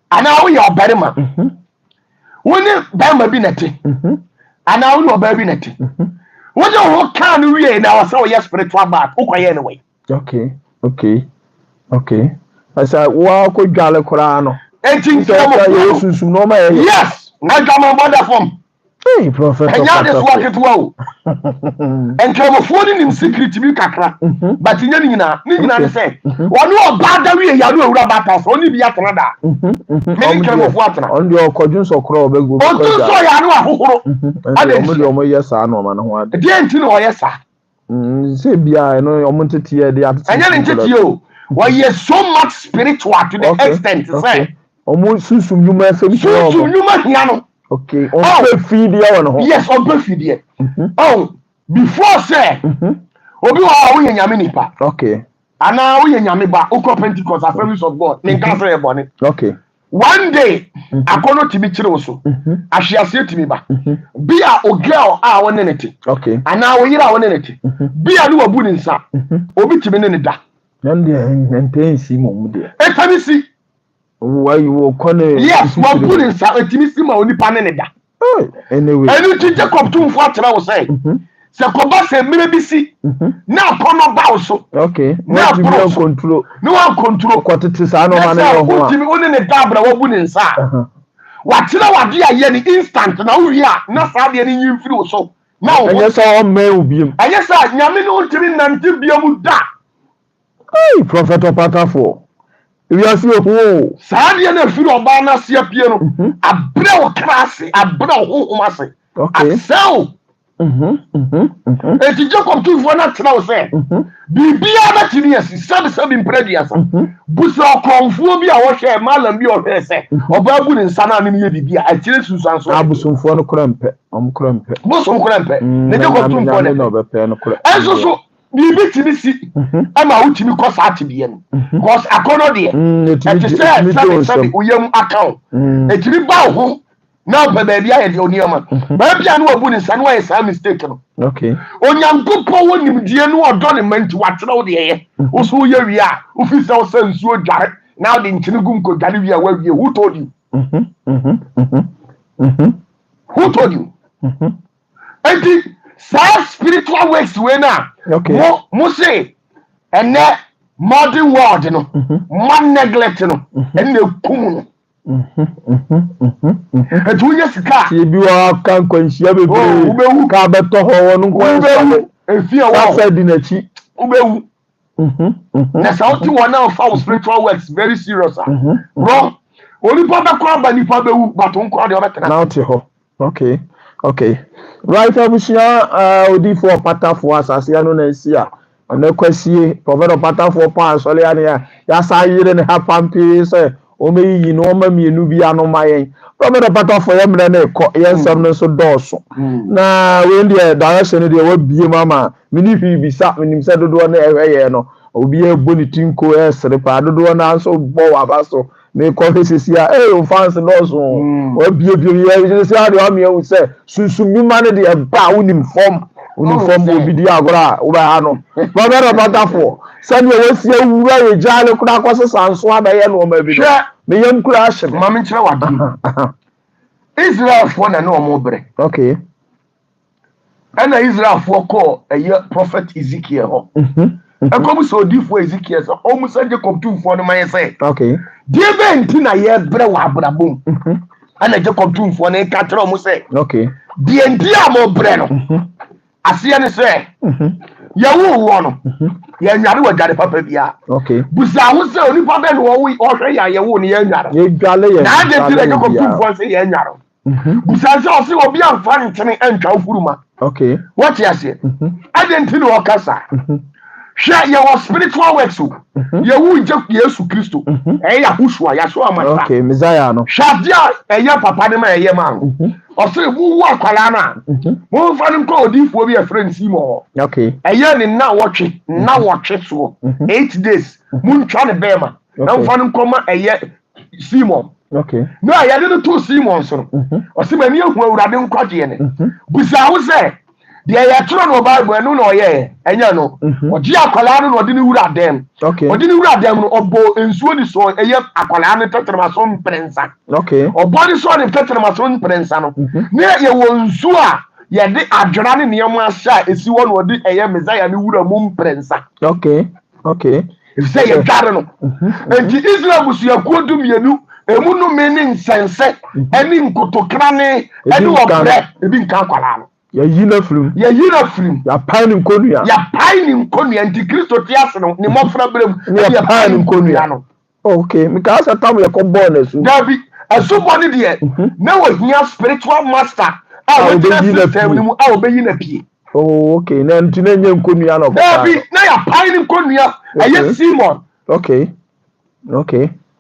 Speaker 2: And now your better man. When you bama be netty. And now your baby netty. What you can we now so yes spiritual back. Okay, anyway.
Speaker 1: Okay. I said, wow, could gala corano.
Speaker 2: 18
Speaker 1: no man.
Speaker 2: Yes, I got my mother from.
Speaker 1: Hey, Prophet.
Speaker 2: And now this work it well. And come affording him secret to be kakra. But in Nina say, one more bad that we are no rabatas, only be at Canada. Many come of water.
Speaker 1: On your cojons or crow, go.
Speaker 2: Oh, so I know. I
Speaker 1: didn't yes, I know, man.
Speaker 2: The engine or yes, sir.
Speaker 1: Say, be I know your monte here, the other.
Speaker 2: And then into you. Why you so much spiritual to the extent to say.
Speaker 1: Almost soon you may say, okay. Oh, feed the one.
Speaker 2: Yes, on feed it. Oh, before say, Obi wa we nyame nipa.
Speaker 1: Okay.
Speaker 2: Ana we nyame ba ukọ Pentecost Assemblies of God. Me nka say ebony.
Speaker 1: Okay.
Speaker 2: One day, akono timi kire wo so. Ahyiase timi ba. Be a ogirl a won neneti.
Speaker 1: Okay.
Speaker 2: Ana wo yira won neneti. Be a no wabu ni nsa. Obi timi ne da.
Speaker 1: Ntensi mo de.
Speaker 2: Etamisi.
Speaker 1: Why you kone?
Speaker 2: Yes, wabu ni nsa etimisi ma onipa ne da.
Speaker 1: Anyway.
Speaker 2: Enu ti Jacob tumfo atera wo say. Se koba se mere bi si. Na kono ba so.
Speaker 1: Okay.
Speaker 2: Na
Speaker 1: control.
Speaker 2: No one control.
Speaker 1: Kwatete sa no man no ho.
Speaker 2: Utimi oni ne dabra wabu ni nsa. Watira wade aye ni instant na wo wi a na sa de ni nyimfiri wo so. Na wo.
Speaker 1: Anya sa o me obiem.
Speaker 2: Anya sa nyame no utimi nante biamu da.
Speaker 1: Hey, Prophet Opatafuor. We are see who.
Speaker 2: Sadia na firi oba na se apie no. Abre wo krase, abre wo homase.
Speaker 1: Okay.
Speaker 2: Asel. Eti Jacob tu fo na tena wo se. Bibia na tini asi, sabi impredias. Buso konfuo bi a wo hwe malam bi o hwe se. Oba bu ni nsa na ne ye bibia, atire susan so.
Speaker 1: Abusumfo no krampe, krampe.
Speaker 2: Buso krampe. Ne Jacob tu fo
Speaker 1: no be pe no krampe.
Speaker 2: Enso so bibi timi si ama wutimi kosa atibie no because akono de e sabi uyam account e timi ba ho na baba bia ye de oniama ba bia no wabu ni san wa ye sa mistake no.
Speaker 1: Okay.
Speaker 2: Onyankopo wonim die no odo ne manti watena wo de ye wo so ye wi a wo fi se wo sansuo dware na de ntini gum ko dware wi a wa wi who told you who told you enti spiritual works we na mo say ene modern world no man neglect no ene kum no etu unya sika
Speaker 1: ti bi wa kan kwanhia bebre ka beto ho wonu ko
Speaker 2: efie wo
Speaker 1: sa di na chi
Speaker 2: ubewu na sauti wana of spiritual works very serious bro onipa be kwa ba nipa bewu baton kwa de obetena
Speaker 1: na oti ho okay right abusia odifo Opatafuor asase ya no na nsi a na kwasie prophet Opatafuor pa asole ya ya sa yire ne ha pampi se o meyi no ma mienu bi anomayen prophet Opatafuor ya mre na ekọ yensam no so doso na we ndie direction de wa bie mama mini fi bisa minim se dodo na ehweye no obi e boni tinko esere pa dodo na so bo wa baso me confesses ya fans doso wa bie ya se ade o me wu se sunsun ma ne de ba unim form obi di agora wo ba ha no prophet Opatafuor sani we si awura ye jale kura kwaso sanso abaye no ma bi me yam kura ahye
Speaker 2: ma me nkyere wadi Israel for na no mo bre
Speaker 1: okay
Speaker 2: ana Israel for call prophet Ezekiel ho akobu so difo Ezekiel so o musa Jacob tumfo no man say
Speaker 1: okay
Speaker 2: die be nti na ye bre wa abrabom ana Jacob tumfo no ka tro mo say
Speaker 1: okay
Speaker 2: die ndi a mo bre no asiye ne say ye wo no ye nware wa gare papa bia
Speaker 1: okay
Speaker 2: busa ho say onipa be no wo hwe ya ye wo ne ye nware
Speaker 1: ye dwale ye
Speaker 2: na de dire Jacob tumfo say ye nware busa say o say obi amfa ntene antwa ofuruma
Speaker 1: okay
Speaker 2: what you say identity no okasa hwe ye was spiritual works ye wu je Yesu Kristo ya husua ya so amasa
Speaker 1: okay Messiah no
Speaker 2: shadia ya papa ne ma ye ma o say mu wa kwala na mu fa nim ko odifo bi e friend Simo
Speaker 1: okay
Speaker 2: ni na wotwe so 8 days mu ntwa ne bema na fa nim ko ma Simo
Speaker 1: okay
Speaker 2: no ya de to Simo so o say mani ehu awurade nkwaje ne busa wo say de ya tro no Bible no no ye enya no oji akwala no de ni wura dem
Speaker 1: okay
Speaker 2: oji ni wura dem no obo ensuo ni so akwala no tetrema so mprensa
Speaker 1: okay
Speaker 2: obo ni so ni tetrema so mprensa no ne ye wonsu a ye de adwora ne niyam ahya esi wo no de Messiah ni wura mu mprensa
Speaker 1: okay
Speaker 2: say ye gare no enti Israel busu yakodum yenu emu no meni nsense eni nkotokra ne eni obre ebi nka akwala no
Speaker 1: ya yina film ya pain nkonua
Speaker 2: antikristo tiase no ne mofra brem
Speaker 1: ya pain nkonua no okay because atam ye ko born asu
Speaker 2: dabi asu born de na wo hia spiritual master a we system ni mu a obeyi na pie
Speaker 1: okay na ntine nye nkonua no
Speaker 2: dabi na ya pain nkonua aye Simon
Speaker 1: okay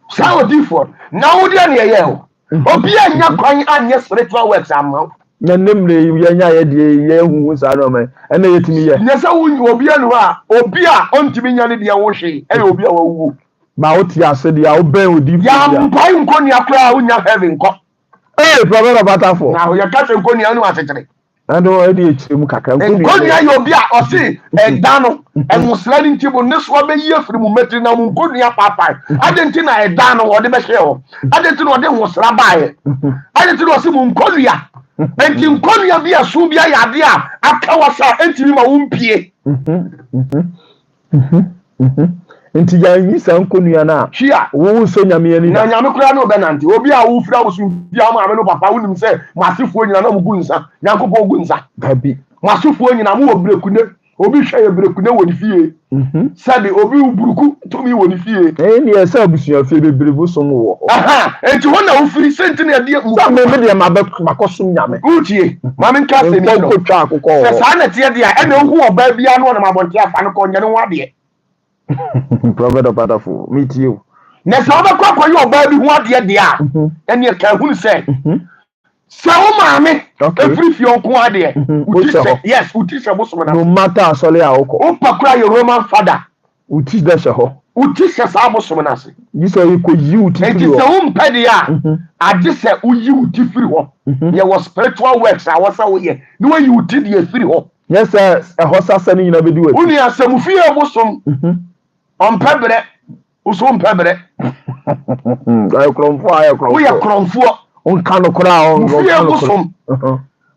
Speaker 2: sao different na wo de ne ye o obi anya kwan anya spiritual works amount
Speaker 1: na nemre ye nya ye de ye hu sa no me ena yetimi ye
Speaker 2: nya sa wu obi anu a obi a ontimi nya ne de wo hwe obi a wawu
Speaker 1: ba wo ti ase de a wo ben odi
Speaker 2: ya mpai nkoni akra unya heaven ko
Speaker 1: prophet Opatafuor
Speaker 2: na ye ka se nkoni anu asekere
Speaker 1: ando e de echiremu kakra
Speaker 2: nkoni ayo obi a o se eda no enwosla ni ntibo ne so be yi afiri mu metri na mu nkoni apapa adenti na eda no wo de be hwe ho adenti no de nwosla baaye adenti no se mu nkoni ya enti nkoni ya bi asu bi ayade a akawasa enti mi ma wumpie
Speaker 1: enti ya yi sa nkonu na
Speaker 2: hia
Speaker 1: wo so nyame ani
Speaker 2: na nyame kura no be nante obi a wo fira wo so bi ama ame no papa wonim se masefo nyina na mu gu nsa nyankopɔ gu nsa
Speaker 1: gabi
Speaker 2: masefo nyina mu obrekune obi hwe ye brekune woni fie sabe obi uburuku to mi woni fie
Speaker 1: ni esa abusuya fie bebrebo so wo
Speaker 2: enti wona wo firi senti na de mu
Speaker 1: sa me de ma makosum nyame
Speaker 2: utie ma me nka se ni no
Speaker 1: ko twa akokɔ
Speaker 2: se sa na tie de a ene hu oba bia no na mabonte afa no ko nyane ho ade
Speaker 1: prophet Opatafuor meet you
Speaker 2: na sa oba kwa yo oba bi ho ade de a ene ka hu se se o maame every fie onko ade uti se yes uti se boso na
Speaker 1: no matter asole a okɔ
Speaker 2: o pakura your Roman father
Speaker 1: uti da se ho
Speaker 2: uti se sa boso na se
Speaker 1: yi so yi ko yi uti firi ho
Speaker 2: enti se o mpede a ade se o yi uti firi ho ye was spiritual works a wasa wo ye ni wo yi uti de firi ho
Speaker 1: yes ho sasa ni nyina bedi wo
Speaker 2: uni asem fie boso on pebre uso pebre
Speaker 1: ayo kromfo
Speaker 2: wo ya kromfo
Speaker 1: on kanu kura on
Speaker 2: fie boso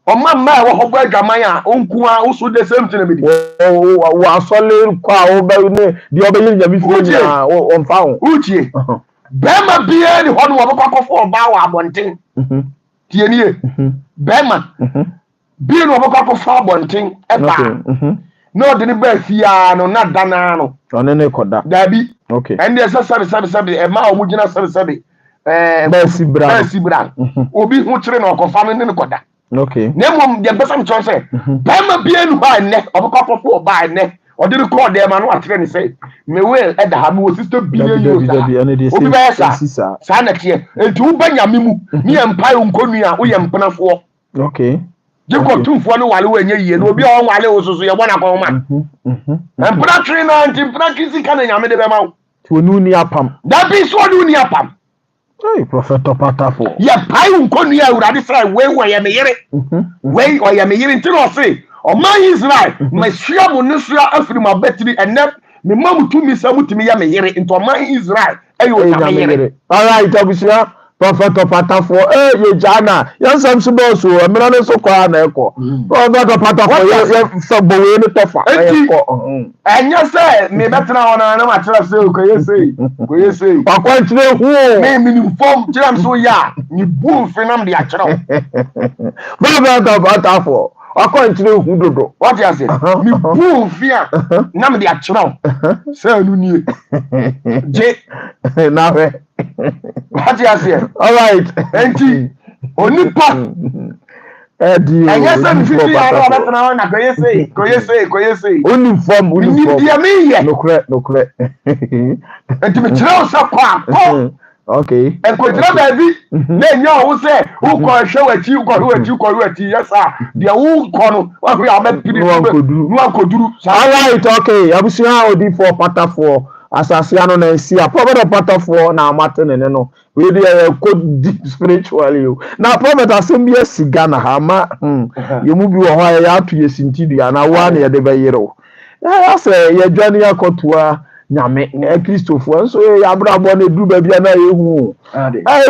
Speaker 2: o mamma wo ho gba adwaman a onku a uso the same thing me di
Speaker 1: wo asole kwa wo ba ne di obeyi nyame fie nya on fa ho
Speaker 2: utie Bema bia ni hono wabakwa for ba wa abonten tie nie bema bia no wabakwa for abonten eba no de ne ba fia no na dana no
Speaker 1: one ne koda
Speaker 2: dabi
Speaker 1: okay
Speaker 2: and there sabi e ma omu gina sabi
Speaker 1: ba sibra
Speaker 2: obi hu kire no okofa no ne koda
Speaker 1: okay
Speaker 2: na mom de besa mcho se bema bia no ha ne wabakwa for ba ne odi record dem anu atere ni say me we eda ha me sister bia you obi ba sa na tie enti wo banyame mu ni empire nkonu a wo ye mpenafo
Speaker 1: okay
Speaker 2: Jacob tumfo no wale wenye yie no obi on wale osusu ye bona ko ma empira tree na anti empira kisi kana nyame de be ma
Speaker 1: wonu ni apam
Speaker 2: da bi so wonu ni apam
Speaker 1: hey prophet Opatafuor
Speaker 2: ye pai nkonu ya urade fra we ye me yere we o ye me yere nti no say o man Israel me hia mo ne sua afiri ma batiri ene me mamu tumi sa mutumi ya me yere nti o man Israel ayo ya me yere
Speaker 1: all right abusia prophet Opatafuor ye jana yansam so boss o emra no so kwa na eko prophet Opatafuor ye so bowe ni tofa eko
Speaker 2: enya se me betra ona na ma tira se ko ye sei
Speaker 1: akwanchire hu
Speaker 2: me minim form tira so ya ni bu finam de akira
Speaker 1: prophet Opatafuor akwanchire hu dodo
Speaker 2: what you say mi bu fia nam de akira se anu nie je
Speaker 1: na we
Speaker 2: what you say
Speaker 1: all right
Speaker 2: enti onipa
Speaker 1: edi
Speaker 2: enya se mi fifi ya ro betra na ko ye sei
Speaker 1: oni form
Speaker 2: ni dia me ye
Speaker 1: no kre
Speaker 2: enti me tira o sa kwa ko
Speaker 1: okay
Speaker 2: enkodira baby na enya wo se wo ko hwe wachi yesa dia wo ko no wa hwe abapiri no akoduru
Speaker 1: all right okay abusia odi for Opatafuor asase ano na nsi a prophet Opatafuor na amate ne no we dey go deep spiritually na prophet asem bi asiga na ha ma yemu bi wo ho ya ato yesintidua na wa na ye de bayero ya say ye dwane yakotoa nyame na Kristofo nso ye abrabo na du ba bia na yehu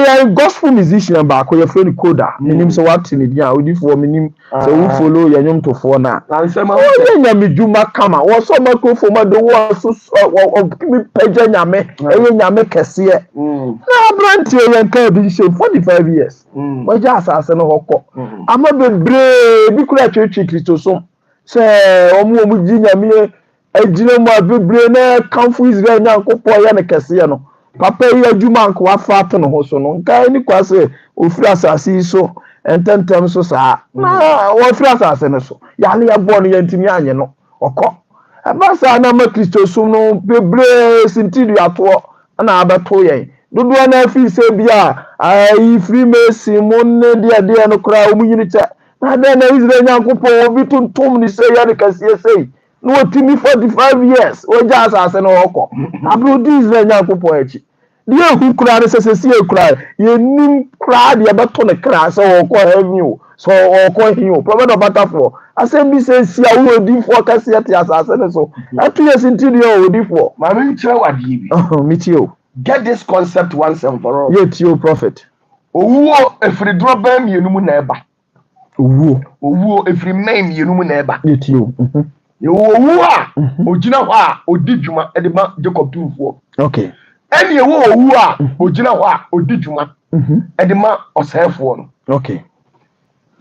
Speaker 1: ya gospel musician ba ko ye friend Koda'S minim se wat ni dia odifo minim se wo follow ye nyomtofo na ye nyame djuma kama wo so microphone ma do wo so mi page nyame ye nyame kese na branti ye nka bi se 45 years mo ja asase no hokọ ama bebre bi kura church Kristosom se omu ji nyame ejire mo abebre na kanfu Israel nyankopọ ya ne kese no papa yi adwuma nko afa to no ho so no nka ni kwase ofiri asase so ententem so saa na wo ofiri asase no so ya ne ya bo no ya ntimi anye no okọ aba saa na ma Kristosum no bebre sintidu ato na abato yen dodo na afi se bia ai Freemason monne dia no kra o munyini cha na na Israel nyankopọ obi tuntum ni se ya ne kase sei no timi 45 years o ja asase no okọ abro di Israel nyankopọ echi dia hu kura ne sesesi ekura ye nim kura dia beto ne kra se okọ heaven o so okọ hin o prophet Opatafuor asem bi se sia wo odifo kase ate asase ne so atu ye sintidio odifo
Speaker 2: ma me nkyere wade bi
Speaker 1: mi ti o
Speaker 2: get this concept once and for all
Speaker 1: ye ti o prophet
Speaker 2: owuo efiri droba mienu mu na eba owuo efiri main mienu mu na eba
Speaker 1: ye ti o
Speaker 2: ye owuo a ogina ho a odi dwuma e de ma Jacob tumfo
Speaker 1: okay
Speaker 2: eni ye owuo a ogina ho a odi dwuma e de ma osefo no
Speaker 1: okay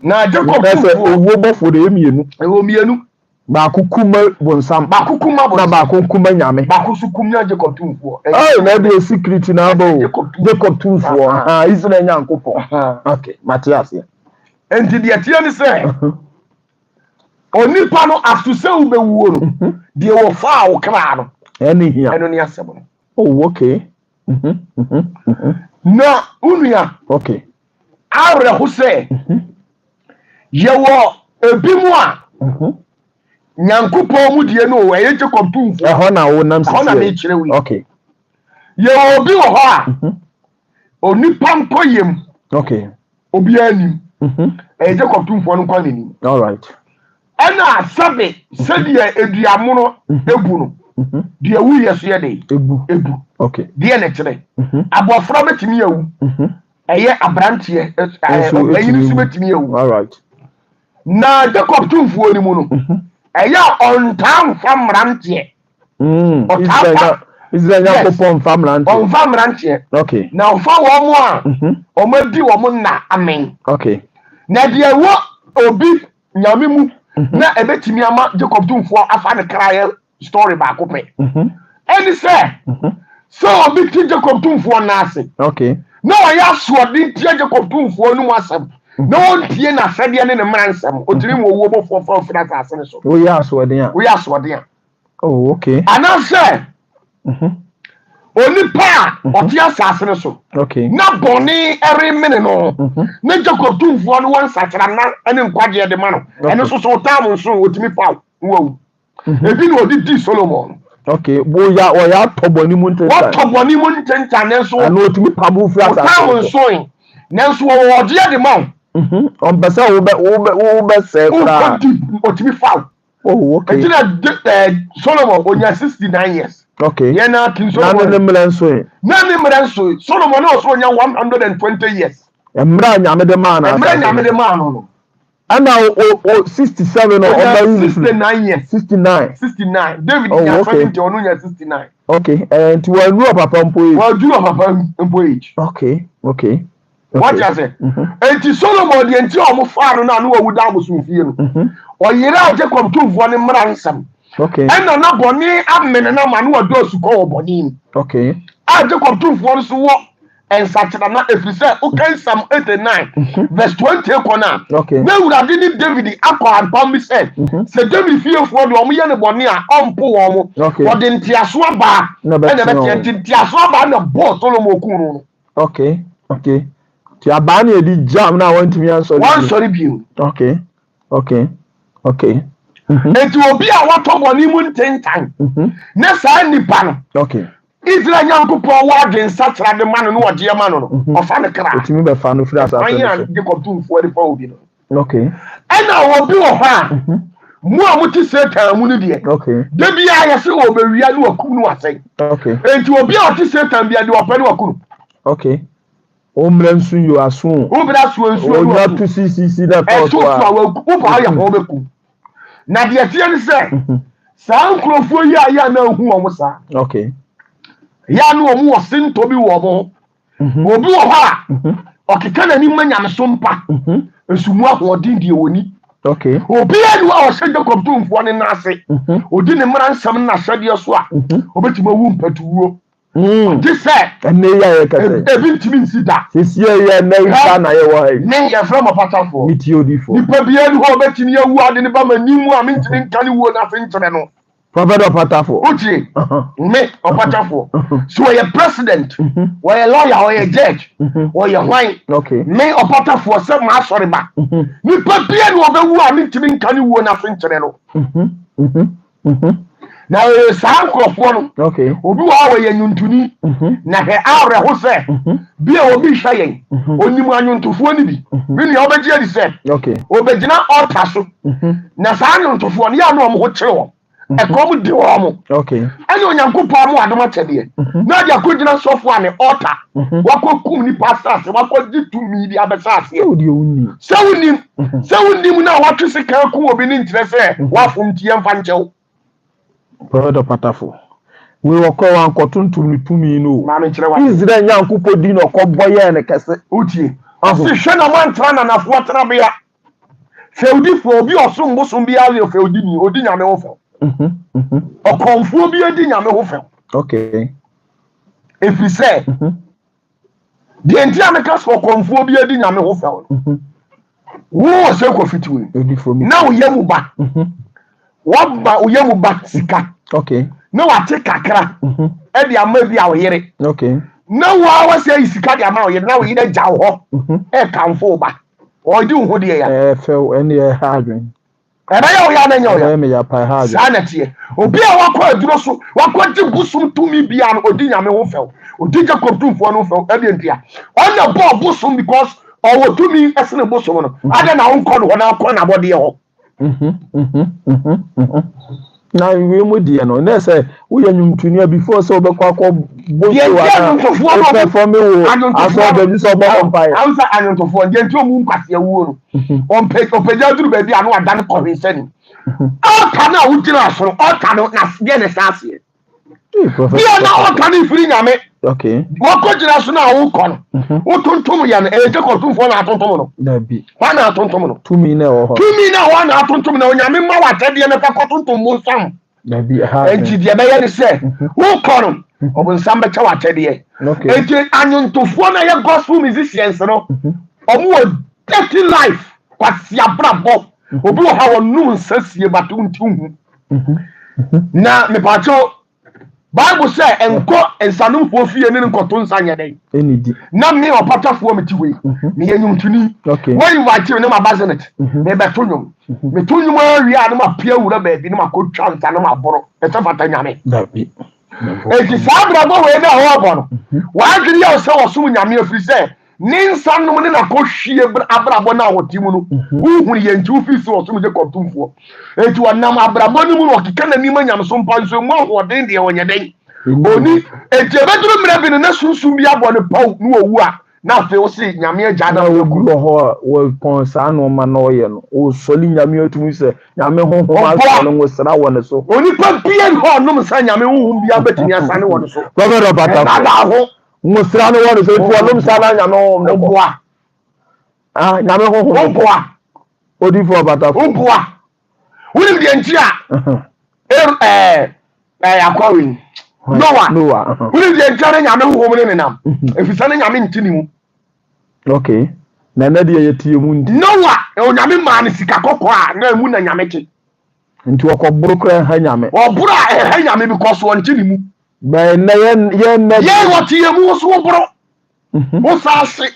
Speaker 2: na Jacob tumfo
Speaker 1: owuo bofo de mienu ba kukuma bonsam
Speaker 2: ba kukuma
Speaker 1: na ba kukuma nyame
Speaker 2: ba kusukumnya Jacob tumfo
Speaker 1: na be secret na ba Jacob tumfo Israel nyankopọ okay Matias
Speaker 2: enti de tie ni se onipa no asuse u bewuo no de wo fa wo kra no
Speaker 1: eni hia
Speaker 2: eno ni asebo no
Speaker 1: oh okay
Speaker 2: na unuya
Speaker 1: okay
Speaker 2: awre ho se yewo ebimu a nyankopọ mu die no we ye Jacob tumfo
Speaker 1: ho na wo nam
Speaker 2: ho na me kire wi
Speaker 1: okay
Speaker 2: yewo obi wo ho a onipa nkoyem
Speaker 1: okay
Speaker 2: obi anim Jacob tumfo no kwa nini
Speaker 1: all right
Speaker 2: ana sabe sedia eduamono ebu no de awu yeso ye de
Speaker 1: ebu
Speaker 2: okay de na kire abofra betimi awu eye abrante eyin su betimi awu
Speaker 1: all right
Speaker 2: na Jacob tumfo ni mu no eye on time from brante
Speaker 1: Israel Yakopon family.
Speaker 2: On family.
Speaker 1: Okay.
Speaker 2: Now for one more. Or maybe woman na amen.
Speaker 1: Okay.
Speaker 2: Na dia wo obi nyame mu na ebetimi ama Jacob Tumfo afa ne kraye story ba ko pe. Any say so obi ti Jacob Tumfo na ase.
Speaker 1: Okay.
Speaker 2: No ya suode ti Jacob Tumfo no mu asem. No tie na sede ne mransam. Otiri mu owo bofo for that asem so.
Speaker 1: We ya suode ya.
Speaker 2: We ya suode ya.
Speaker 1: Oh, okay.
Speaker 2: And I say Only pa oti asase so.
Speaker 1: Okay.
Speaker 2: Na boni every minute no. Na Jacob Tumfo no wan sakra na ene nkwaje de ma no. Ene so tam so otimi pa wo. Ebi no odi Solomon.
Speaker 1: Okay. Bo ya o ya toboni mu ntenta.
Speaker 2: What toboni mu ntenta ne so.
Speaker 1: Ana otimi pa bu fi asase.
Speaker 2: Tam so. Ne so wo odi de ma.
Speaker 1: On pese wo be se kra.
Speaker 2: Otimi fa.
Speaker 1: Oh, okay.
Speaker 2: Solomon onya 69 years.
Speaker 1: Okay.
Speaker 2: Yena King Solomon.
Speaker 1: Nani
Speaker 2: mmeranso. Solomon also onya 120 years.
Speaker 1: Emra nyame de man.
Speaker 2: Emra nyame de man no.
Speaker 1: Ana o 67 or
Speaker 2: 69 years. 69. David nya 70 onu nya 69.
Speaker 1: Okay. And to a papa mpo age.
Speaker 2: Well, do papa mpo age.
Speaker 1: Okay.
Speaker 2: What you say? Enti Solomon the enti omo faaro na no awuda abosumfie no. Oyira Jacob Tumfo ne mransam.
Speaker 1: Okay.
Speaker 2: Ena na boni amene na ma no adosu ko boni.
Speaker 1: Okay.
Speaker 2: Jacob Tumfo so wo ensachira na efise okay Psalm 89 verse 20 ekona.
Speaker 1: Okay.
Speaker 2: Na urade ni David akọ ampam bi say David fiefo de omo ye ne boni a ompo wo mo. Wo de ntiaso aba. Na be ntiaso aba na bo Solomon okunu no.
Speaker 1: Okay. Ti abani edi jam na want me answer.
Speaker 2: One sorry view.
Speaker 1: Okay.
Speaker 2: Eti obi a watobo ni mu ntentan. Na sa nipa no.
Speaker 1: Okay.
Speaker 2: Israel Nyankopon wa adwen satra de man no ode ma no. Ofa ne kra.
Speaker 1: Eti mi be fa no fira sa.
Speaker 2: Anya Jacob Tumfo de fa obi no.
Speaker 1: Okay.
Speaker 2: Ena obi wo ha. Mu a muti Satan mu ni de.
Speaker 1: Okay.
Speaker 2: De bia ya se obewia no akum no asai.
Speaker 1: Okay.
Speaker 2: Enti obi a oti Satan bia de opa no akum.
Speaker 1: Okay. Omrensu yo asun.
Speaker 2: Obra so nsu
Speaker 1: o ya to CCC da to.
Speaker 2: So wa ku ba ya ho beku. Na de tie ni se. Sa nkrofo yi aya na hu omo sa.
Speaker 1: Okay.
Speaker 2: Ya no omo wo sinto bi wo mo. Obi wo ha. Okeka na ni manya me so mpa. Esumu ahodin de woni.
Speaker 1: Okay.
Speaker 2: Obi anu a o se Jacob Tumfo ne na ase. Odi ne mransam na hwede so a. Obetima wu mpatuwo. This say
Speaker 1: and ya kase
Speaker 2: ebintimi nsida
Speaker 1: sisi ya na nsa na ye wa
Speaker 2: ne ya from Opatafuor
Speaker 1: mitiodifo
Speaker 2: nipa bia ni ho betimi ya wu ade ne ba manimu a mentimi nkane wo na finkyere no
Speaker 1: prophet Opatafuor
Speaker 2: uchi me Opatafuor so ye president or ye lawyer or ye judge or ye wine
Speaker 1: okay
Speaker 2: me Opatafuor se ma sorry ba nipa bia ni obewu a mentimi nkane wo na finkyere no na sa nkrofo no
Speaker 1: okay
Speaker 2: obi wa ye nyuntuni na he awre ho se bia obi hwa yen onimu anyuntufo ni bi ni obeji adi se
Speaker 1: okay
Speaker 2: obegina altar so na sa anyuntufo no ya no mo ho kire wo e kom di wo mo
Speaker 1: okay
Speaker 2: ani onyankopon mo adoma chede na dia kogina sofo ane altar wakokum ni pastor se wakoji tumi di abesase
Speaker 1: odi onni
Speaker 2: se wonim na watwese kan ku obi ni ntire se wafom tie mfa nchew
Speaker 1: prophet Opatafuor we were call one kotuntum ni tumi no Israel Nyankopon di no ko boye ne kese
Speaker 2: utie asi hwe na mantra na nafo tra bia feudi fo obi osum bosum bia le feudi ni odi nyame ho fe okonfo bi odi nyame ho fe
Speaker 1: okay
Speaker 2: efise di enti ameka so okonfo bi odi nyame ho fe wo se ko fitiwe na wo yemu ba waba uyemu ba sika
Speaker 1: okay
Speaker 2: na wate kakra e dia ma bi a wo yere
Speaker 1: okay
Speaker 2: na wa say sika dia ma wo yere na wo yere ja ho e kanfo ba o di ho de ya
Speaker 1: fe ene e hadwen
Speaker 2: e ba ya wo ya na nya wo ya
Speaker 1: me ya pa hadwen
Speaker 2: sanate obi a wakọ aduro so wakọ di busum tumi bia no odi nyame ho fe odi Jacob Tumfo no fe e bi ntia on the ball busum because o tumi esene busum no ada na won kọ no na kọ na bode ho
Speaker 1: na we mo die no na say wo ya nyumtuni before so be kwa boso wa perform wo aso be bi so bo empire
Speaker 2: ansa anyuntofo nje nti omu nkwase awuo no opeja duru ba bi anu ada ne kọrin sani ota na wutira asoro ota no na de ne sase Bia na o kan ifiri nyame.
Speaker 1: Okay.
Speaker 2: Wo ko jira so na wo ko no. Wo tontom ya na je ko tonfo na atontom no.
Speaker 1: Da bi.
Speaker 2: Wa na atontom no.
Speaker 1: Tumi na wo ho.
Speaker 2: Tumi na wa na atontom na nyame ma wa tade na fa ko tontom mo sam.
Speaker 1: Da bi ha.
Speaker 2: Enti de be ye ni se. Wo ko no. Obo nsam be cha wa tade.
Speaker 1: Okay.
Speaker 2: Enti anyuntofo na ye gospel musicians no. Omo dirty life kwasi abrabo. Obi wo ha wo num nsasie batu ntihu. Na me pacho Bible say enko ensanumfo fie ne nkoto nsanya dai.
Speaker 1: Enidi.
Speaker 2: Na me opatafuo metiwe. Me yenyum tuni.
Speaker 1: Okay.
Speaker 2: When you watch me ma bazenet. Me betonyum. Me tonyum awia na ma pia wura ba bi na ma kotwa nsa na ma boro. E se fata nyame.
Speaker 1: Da bi.
Speaker 2: E ti sabra bo we na ho bo no. Wa adwiri ya se osum nyame afiri se ninsanum ne na kohwie abrabo na wotimu no. Uhunu ye ntu fi se osum je kontumfo. E ti wanam abrabo ni mu no kika na nima nyam so mpa nso mu ahoden de wonye den. Oni e ti bedru mra bi na sunsum bi abo ne paw no owu a na fe wo se nyame agya na
Speaker 1: wo gulo ho wo pon sa no ma no ye no o soli nyame atumi se nyame honhom aso no sra won so
Speaker 2: oni pampie ho no sa nyame honhom bi abetini asane won so
Speaker 1: Prophet Opatafuor mo sra no won so ti won sa na nyame honhom no boa nyame honhom boa odi for Opatafuor
Speaker 2: boa woni bi entia akwawi Noah woni bi entia nyame honhom ne nam efisa ne nyame ntini mu.
Speaker 1: Okay. Na na de yetie mu ndi.
Speaker 2: Noah o nyame ma ne sika kokko a na mu na nyame ke.
Speaker 1: Nti okoburu kra ha nyame.
Speaker 2: Oburu a ha nyame because won ntini mu.
Speaker 1: Ba na ye na
Speaker 2: ye wotie mu so oburu. Wo saase.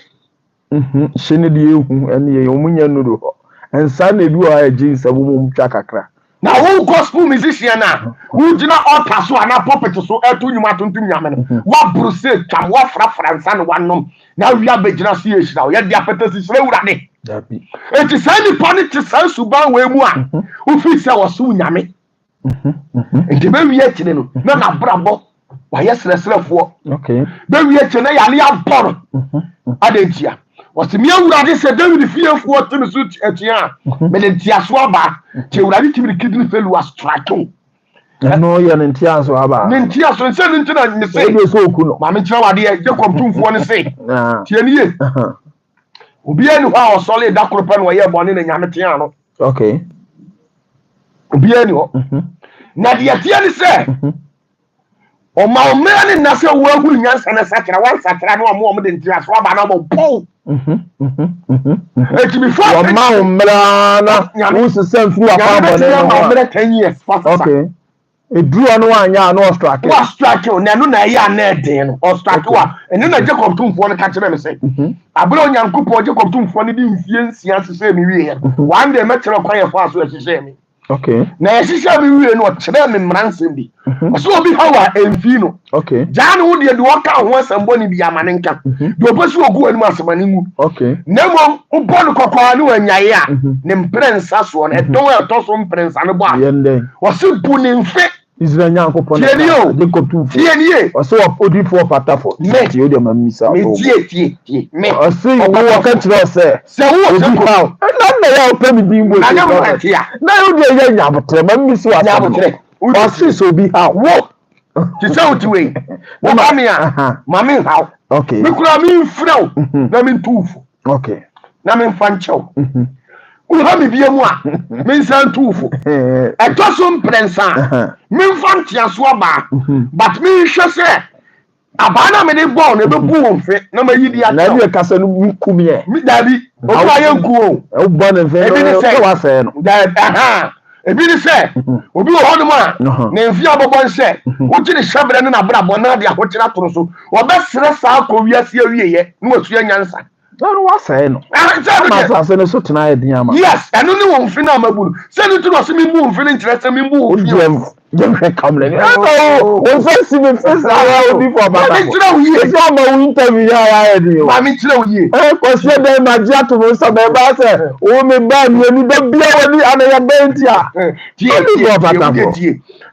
Speaker 1: Shine de ehu ene ye omunya nudo ho. Ensa na ebi wa agi nsabu mu twa kakra.
Speaker 2: Na wo gospel musician na wo gina altar so ana puppet so etu nyuma tontum nyame no. Wa bruse twam wa frafra nsa ne wanom. Na wi abegina so ye hira ye dia petesi sire wurade.
Speaker 1: Dabi.
Speaker 2: Enti sani pani ti san suban we mu a. Wo fi se wo so nyame. Enti be wi akire no na brabo wa ye sresrefo.
Speaker 1: Okay.
Speaker 2: Be wi akire na yale aboro. Adentia. Wasi mi awurade se David fiefo timi so atua. Me de ntiaso aba. Ti awurade timi kidney failure Astrological.
Speaker 1: No ye ntiaso aba.
Speaker 2: Ntiaso nse ntina me se.
Speaker 1: E so oku no.
Speaker 2: Ma me kira wade je komtumfo ne se. Ti aniye. Obi eni ho a osole da koropa no ye bone na nyame tia no.
Speaker 1: Okay.
Speaker 2: Obi eni ho. Na de tia ni se. O ma o me ni na se wo ahuru nyansa na sakira wan sakira no mo de ntiaso aba na mo pon. Eti before
Speaker 1: wa ma o mra na wo se sanfu apa bone
Speaker 2: no. Mra 10 years fast.
Speaker 1: Okay. Eduru no anya no Astrological.
Speaker 2: Wa Astrological na no na ya na eden no. Astrological eni na Jacob tumfo no ka kire me se. Abro onyankopɔ Jacob tumfo no di mfie nsia sese mi wie. One day me kire kwa ye fa so sese mi.
Speaker 1: Okay.
Speaker 2: Na ye sese mi wie no kire me mransem bi. So obi hawa emfi no.
Speaker 1: Okay.
Speaker 2: Jane wo de waka ho asambo ni bi amane nka. De obesu ogu ani asamani mu.
Speaker 1: Okay.
Speaker 2: Nemo ubonu kokwa ni wanyaye a ne mprensa so no edon e to so mprensa no bo a.
Speaker 1: Yende.
Speaker 2: Wo se bu ne mfe
Speaker 1: Israel nyankopɔ na de kotu fu.
Speaker 2: Tie
Speaker 1: O se Opatafuor Opatafuor.
Speaker 2: Me
Speaker 1: o de mamisa.
Speaker 2: Me tie. Me.
Speaker 1: O se wo ka kire se
Speaker 2: wo se
Speaker 1: ko. Na ya o pemi bi mbo.
Speaker 2: Na ya mo tia.
Speaker 1: Na yo de ye nyabotre mamisi wa.
Speaker 2: Nyabotre.
Speaker 1: O se so bi ha wo.
Speaker 2: Ti se uti we. Wo ba me a. Ma me haw.
Speaker 1: Okay.
Speaker 2: Me kura me mfrew. Na me ntufu.
Speaker 1: Okay.
Speaker 2: Na me mfa nchew. Uha mi bia mu a me nsan tuufo etoso mprensa me mfa ntiaso aba but me hwe se abana me de ball na be bu wonfe na mayidi ata
Speaker 1: na bi kasa no nkumie
Speaker 2: mi dabi o kwa ye nkuo
Speaker 1: e bo na fe no wa se no
Speaker 2: ebi ni se obi wo hono ma na mfi abobo nse wo gine hyebre ne na brabo na de ahokyera toro so wo be sere sa ko wiase awieye na wasu anyansa.
Speaker 1: No wa say no. Ma say no so tena e dia ma.
Speaker 2: Yes, eno ni won fi na maguru. Say no to no se mi bu fi ni nkyere se mi bu.
Speaker 1: Jem come le. Oh, won say si me face ara odi for baba.
Speaker 2: Ma mi tire wo ye.
Speaker 1: Se ma wo interview ya di o.
Speaker 2: Ma mi tire wo ye.
Speaker 1: Ko se de ma ji ato mo so be ba se o me ba ni eni da bia woni ana ya benti a.
Speaker 2: Tie.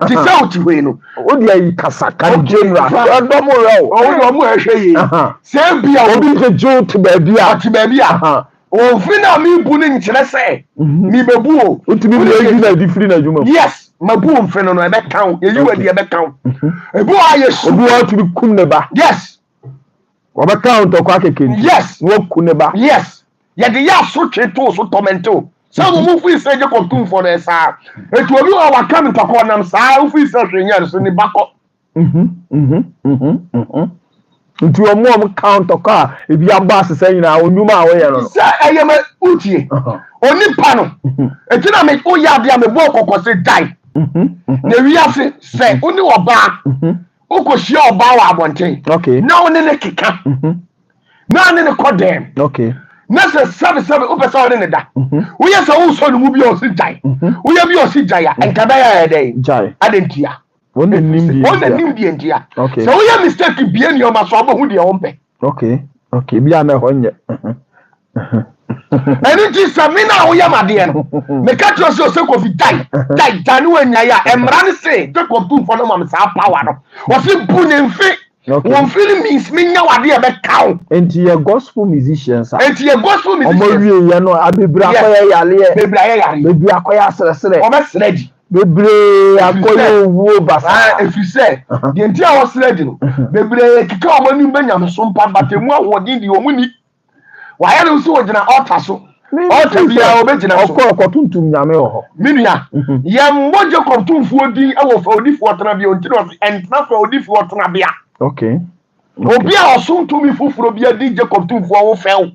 Speaker 2: Ti say o ti we no.
Speaker 1: O dia yi kasa kan general. Do mo re o.
Speaker 2: O mo ehwe ye. Say bia
Speaker 1: obi ke jo to ba bia.
Speaker 2: Ati ba bia. O fi na mi bu ni nkyere se. Mi bebu o.
Speaker 1: Utimi bi na di free na juma.
Speaker 2: Yes. mabu mfe no ebe count you we ebe count ebu ayesu
Speaker 1: obi wa to be kum ne ba
Speaker 2: yes
Speaker 1: oba count okwa keke
Speaker 2: yes
Speaker 1: wo kum ne ba
Speaker 2: yes ye de ya so cheto so tormento some mu fu say je kontum for na sa etu obi wa ka mi pakọ nam sa fu say hwenya so ni bakọ
Speaker 1: nti omo count okwa ebi aba asese nyina onwuma a wo ye no
Speaker 2: sa ayema utie onipa no etina me o ya bia me bo kokọ se dai na wi ase se oni oba okohia oba wa abonten
Speaker 1: okay
Speaker 2: na oni ne keka na oni ne kodem
Speaker 1: okay
Speaker 2: na se sabe o pesa oni ne da wo ye se wo so no mu bi o si dai wo ye bi o si dai a enkada ya dai
Speaker 1: jai
Speaker 2: adentia
Speaker 1: wona
Speaker 2: nim die ntia
Speaker 1: okay
Speaker 2: so wo ye mistake bi eni o ma so obo hu de o mpe
Speaker 1: okay bi a na ho nye
Speaker 2: eni ti samina wo ya made no me ka tro se o se ko fi dai no anya ya emra ne se de ko tu fo no ma sa power no wo se bu ne mfi won feel means me nya wade e be kaw
Speaker 1: enti ye gospel musicians
Speaker 2: omo
Speaker 1: wie ye no abebra akoya yale bebi akoya sere
Speaker 2: o be sere di
Speaker 1: bebre akoya owo basa
Speaker 2: efise de enti a wo sere di no bebre kika o manu benyam so mpa batemu ahodin di omuni wa ya no so ogina altar so altar bia obegina so
Speaker 1: okotuntum nyame ho
Speaker 2: minua ye mboje kontumfuo din e wo fa odifo tena bia onti no entna fa odifo tena bia
Speaker 1: okay
Speaker 2: obi a osuntumi fufuro bia DJ kontumfuo wo few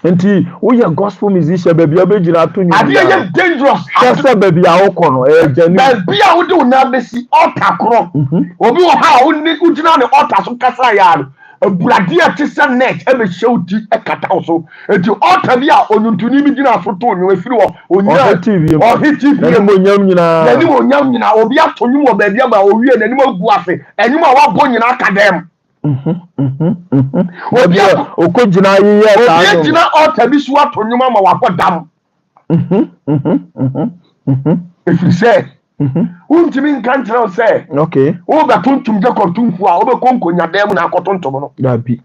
Speaker 1: enti wo ye gospel musician baby obegina to nyame
Speaker 2: abi ye dangerous
Speaker 1: kasa baby a wo kono jani
Speaker 2: baby a wo de na besi altar kro obi wo ha wo ni ugina ne altar so kasa ya Brady at net, every show tea a catao. And to alter me out on to name it for Tony if you are on your TV or hit TV. Anyone young now will be up to you or baby about we and animal guafe, and you are born in academ.
Speaker 1: Okojina ye
Speaker 2: alter be swap on your mamma what dam. If you say untimi nkantra say
Speaker 1: okay
Speaker 2: o ba tuntum je kontumfu a o be konko nyadem na akotontom no
Speaker 1: dabi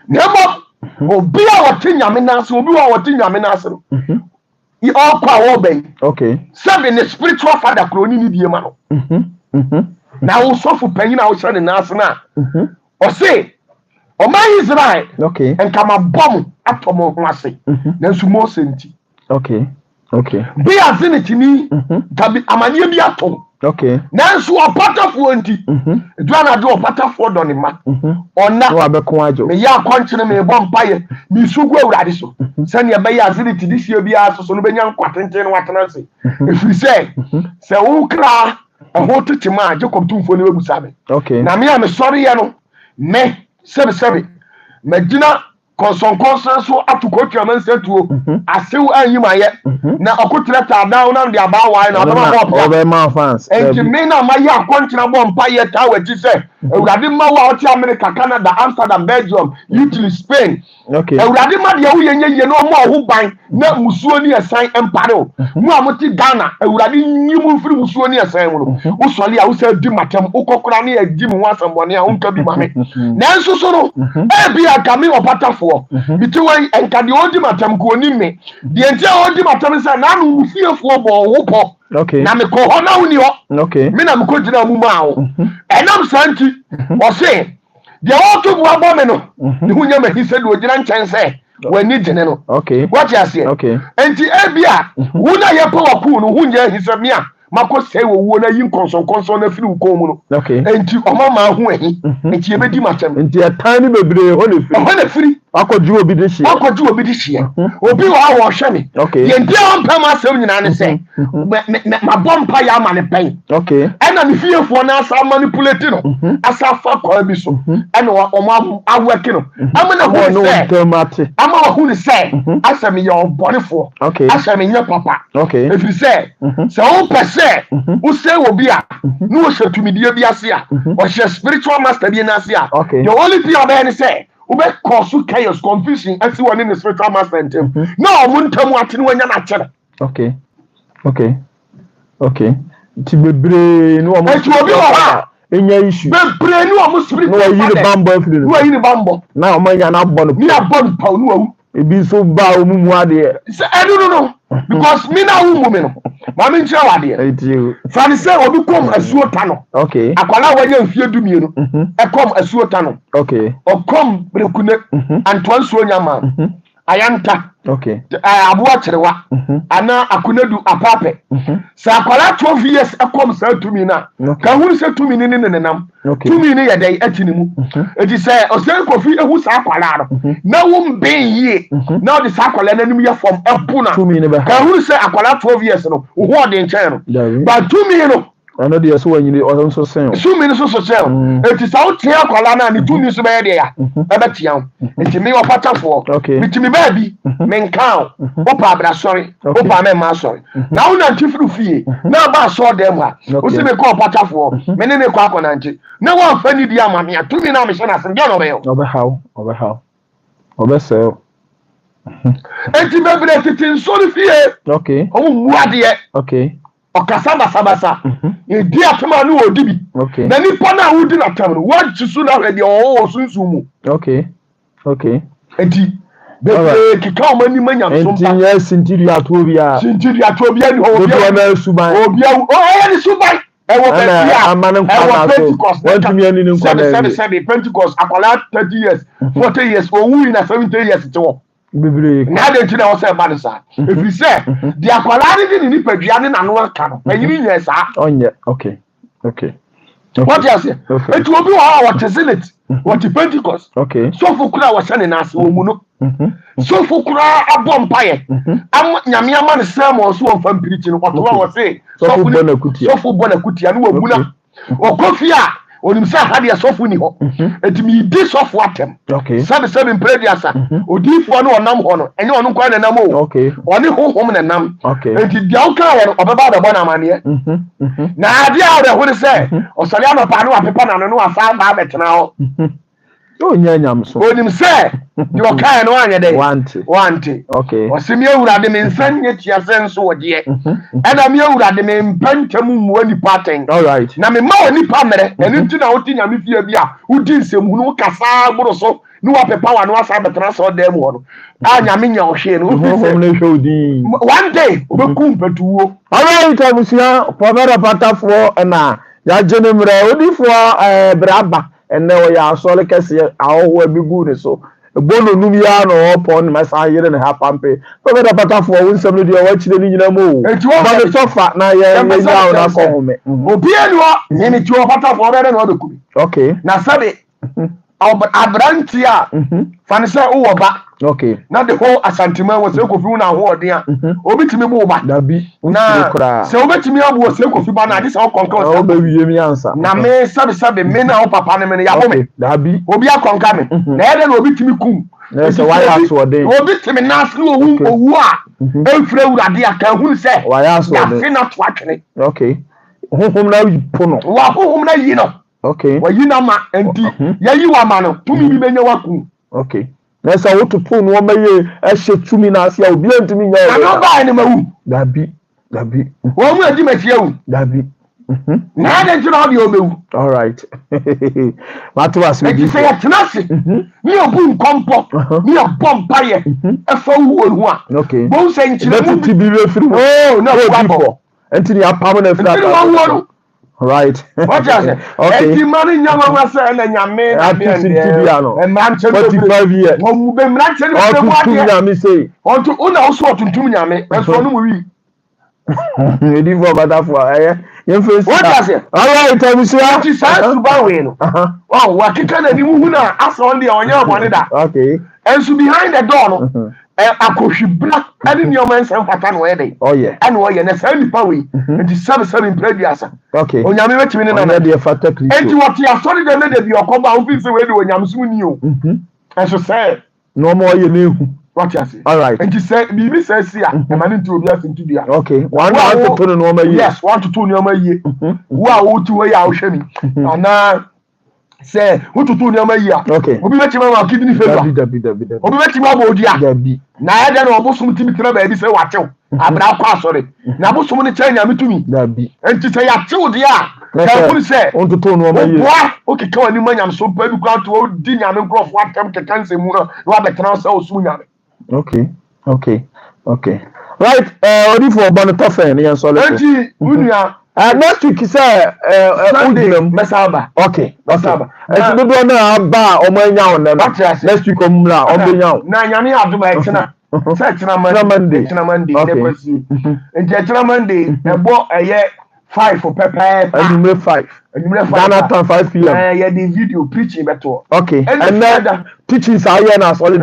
Speaker 2: nemo obi a wote nyame na so obi wa wote nyame na so I okwa wo ben
Speaker 1: okay
Speaker 2: seven the spiritual father kroni ni die ma no na wo sofu panyin na wo hye na so na o say o man Israel
Speaker 1: okay
Speaker 2: enka ma bom atomo ho ase na nsu mo senti
Speaker 1: okay
Speaker 2: be aziniti ni tabi amanie bi atom
Speaker 1: okay
Speaker 2: nanso Opatafuor nti duana do Opatafuor do ne ma ona
Speaker 1: no abeko ajo
Speaker 2: me ya kwankyere me bɔ mpaye me sugu awurade so sane e be ya aziniti disia bi aso so no benya nkwatenten no watena se efiri se wo kra ho tete ma Jacob tumfo ne webusa me
Speaker 1: okay
Speaker 2: na me a me sɔre ye no me sebe magina konson so atukotwa mansetuo asew anyimaye na okotira ta down na de aba wai na
Speaker 1: obe ma fans
Speaker 2: enki me na maye akontina bo mpaye ta wati se ewurade ma wa oti America Canada Amsterdam Belgium Italy Spain
Speaker 1: okay
Speaker 2: ewurade ma de wo yenye no mo ho ban na musuo ni esan empare o mu amoti Ghana ewurade nyimu mfiri musuo ni esan mu no wo sole a wo sa di matam ukokora na edi mu wasambone a unka bi mame nanso so no e bi akame Opatafuor bitiwe enkade odi matam ko ni me de entia odi matam sa na no fiefo bo wo po
Speaker 1: okay
Speaker 2: na me ko ho na woni ho
Speaker 1: okay
Speaker 2: me na me ko gina mu ma wo enam santi o se de o to bu abo me no ni hunya ma hise de ogina nchen se wani gene no
Speaker 1: okay
Speaker 2: what you say
Speaker 1: okay
Speaker 2: enti ebia wo na ye power cool no hunya hise me a mako sei wo na yin konson na firi ko mu no
Speaker 1: okay
Speaker 2: enti o ma hu ehi enti e bedi matam
Speaker 1: enti e tiny bebre ho
Speaker 2: na firi
Speaker 1: akoju obi de hie
Speaker 2: obi wa wo hwe me
Speaker 1: okay
Speaker 2: ye ntia on pa ma asem nyina ne se ma bompa ya ma ne pen
Speaker 1: okay
Speaker 2: ena ne fiefo na asa manipulate no asa fa kwa bi so ena o ma aweki no amana ho se ama ho ne se asa me ye oborefo asa me nye papa efiri se se o pese o se obi a no o hwetumidie bi ase a o hwe spiritual master bi na ase a the only thing about ne say ube cause chaos confusion asi one in the spiritual masterntem na omuntamu atene wanya na chere
Speaker 1: okay ti bebre no omo
Speaker 2: ti obi wo ha
Speaker 1: enya issue
Speaker 2: bebre no omo spiritual
Speaker 1: no yi ni bambo afiri
Speaker 2: no yi ni bambo
Speaker 1: na omo nya na abbo no
Speaker 2: ni abbo pa no awu
Speaker 1: ebi so ba omumu ade
Speaker 2: say no because me na wo me no ma me nchira wade fa ni say obi kom asuo ta no
Speaker 1: okay
Speaker 2: akwala wanya mfie dumie no e kom asuo ta no
Speaker 1: okay
Speaker 2: o kom brekune antoan so nyama ayanta
Speaker 1: okay
Speaker 2: abuwa cherewa ana akunadu apape sa akwala 12 years e kom sa tumi na ka hu se tumi ni nenam tumi ni yedai atini mu eti say o se kofi ehu sa akwala no na wo mbe yie na o de sa akwala nanim ye form ebuna ka hu se akwala 12 years no wo de nchen no ba tumi no
Speaker 1: ano de so wanyini o so sen
Speaker 2: tumi no so sen eti sa o tia akwala na ni tumi so be ye de ya e be tia eti me Opatafuor bitimi ba bi men kan opa abra sorry opa me ma sorry na una ntifru fie na ba so dem ha o se me ko Opatafuor me ne ko akona nti na wa fa ni di amame atumi na me hye na se nge no be yo
Speaker 1: obe se
Speaker 2: enti be bre titin so ni fie
Speaker 1: okay
Speaker 2: o mu ade
Speaker 1: okay
Speaker 2: okasaba sabasa e di atama no odibi na nipa na wudi na tam no wa tsusu na hwe de o sunsu mu
Speaker 1: okay
Speaker 2: enti bebe kika o mani manya so
Speaker 1: mpa enti ya sintiri atobia
Speaker 2: ni obia
Speaker 1: na suban
Speaker 2: obia o ni suban e wo be bia
Speaker 1: amane nkwa na so wantumi ani ni nkwa na
Speaker 2: seven Pentecost akwala 30 years 40 years o wu na 70 years ti wo
Speaker 1: bibiri
Speaker 2: na de ntina wo say ma de sa efi say di akwala ni nipadua ni nanu aka no anyini nye sa
Speaker 1: onye okay
Speaker 2: what you say it will be what is it what Pentecost
Speaker 1: okay
Speaker 2: so fukura wa sane na ase wo mu no so fukura abom paye am nyame ama ne sermon so won fam preach no kwato wa say so fu bona kutia no wa mu na okofia onim sa hade sofu ni ho etimi di sofu atem sabe imprediasa odifo no onam ho no enye ono kwa na nam o oni hohom na nam enti dia o ka ye obeba da bona amane na ade a de ho se osale anopa no apepa na no afa ba betena ho
Speaker 1: o nyanyam so
Speaker 2: onim se di o ka ye no anye de wanti osimi ewurade me nsanye tia senso wode ena me ewurade me mpantam mu ani paten na me ma oni pa mere eni ntina oti nyame fie bia udi nsemu kasa gboro so ni wa pepa wa no asa betena so dem ho no a nyame nya ohwe no one day obekum patuwo
Speaker 1: alright abusia Opatafuor na ya jenemre odifo braba ene o ya asole kese awo bi gu ne so bono num ya no opon masa yire ne ha pampe Opatafuor wonsam no de o wachire ni nyina mo ba de sofa na ya nya na ko home
Speaker 2: obi enu ni ni ti Opatafuor be na odekumi na sabe abrantia fanise uwo ba na the whole asantima was ekofi na ho odea obitimi bu ba
Speaker 1: dabi
Speaker 2: na se obitimi abu was ekofi ba na disa okonka
Speaker 1: o ba wiye mi ansa
Speaker 2: na me sabe me na o papa ne me ya bo me
Speaker 1: dabi
Speaker 2: obi akonka me na ede na obitimi kum
Speaker 1: na se why aso odin
Speaker 2: obitimi na asu owu a enfre urade aka hu se
Speaker 1: why aso odin
Speaker 2: ya fe na to atwene
Speaker 1: honhom na pono
Speaker 2: wa honhom na yi no wa yi na ma enti ya yi wa ma no tumi bi benya waku na sa wotu pon no maye ehye tumi na ase a obi antumi nya o na ba ni mawu
Speaker 1: dabi
Speaker 2: wo mu adi machie wu
Speaker 1: dabi
Speaker 2: na de jira obi omewu
Speaker 1: all right matu asme
Speaker 2: bi se ya tenase ni obu nkompo ni abom paye efa wu onu a bo se nchire
Speaker 1: mu ti bi refiri
Speaker 2: na kwabo
Speaker 1: entini apam na fira right
Speaker 2: what you say enti mani nyama wasa na nyame na bi
Speaker 1: e
Speaker 2: man
Speaker 1: 45 years
Speaker 2: wo mu be mran che
Speaker 1: no be wadie nyame sei
Speaker 2: onto una wo so tuntum nyame eso no mu wi
Speaker 1: edi for Opatafuor yen face
Speaker 2: what you say
Speaker 1: all right abusia
Speaker 2: ti sa suba we no wa kika na ni mu hu na aso ndi onye obone da enso behind the door no akohwibra ade ni o man san fata no ede ane o ye na sa nipa we enti sabe imprediasa onyame wetimi ne na
Speaker 1: de fata kristo
Speaker 2: enti what ya sorry de na de bi okoba o fi se we de onyame sum ni o enso say
Speaker 1: no mo ye na ehu
Speaker 2: what you say
Speaker 1: all right
Speaker 2: enti say bi say sia e ma nti obi afintu bia
Speaker 1: one to two no ma ye
Speaker 2: yes 1 to 2 no ma ye wa wo ti we ya wo hwemi ana say wotutu ni amayi a obi betima ma kidney failure
Speaker 1: dabi
Speaker 2: obi betima bo odia
Speaker 1: dabi
Speaker 2: na ya de na obosom timi tira ba bi say wachew abra kwa asore na bosom ni kyanya mitumi
Speaker 1: dabi
Speaker 2: enti say ya chew dia ka fun say
Speaker 1: ontutu no amayi
Speaker 2: o keka wani manyam so pa bi kwa to di nyame nkrofo atem keka nsemu no wa betena say osum nyame
Speaker 1: Okay. Right, only for Bonita fan, yes, so let's next week is
Speaker 2: Sunday, Mesaba.
Speaker 1: Okay.
Speaker 2: Mesaba.
Speaker 1: It's the one about Omanya on them. Next week, Omanya.
Speaker 2: Nanyani Abduma Etina. Monday. And Chetina Monday, a boy a year 5 for Pepper.
Speaker 1: And you make 5. Ghana time 5 p.m.
Speaker 2: Yeah, the video preaching better.
Speaker 1: Okay. And then teachings are here now, solid.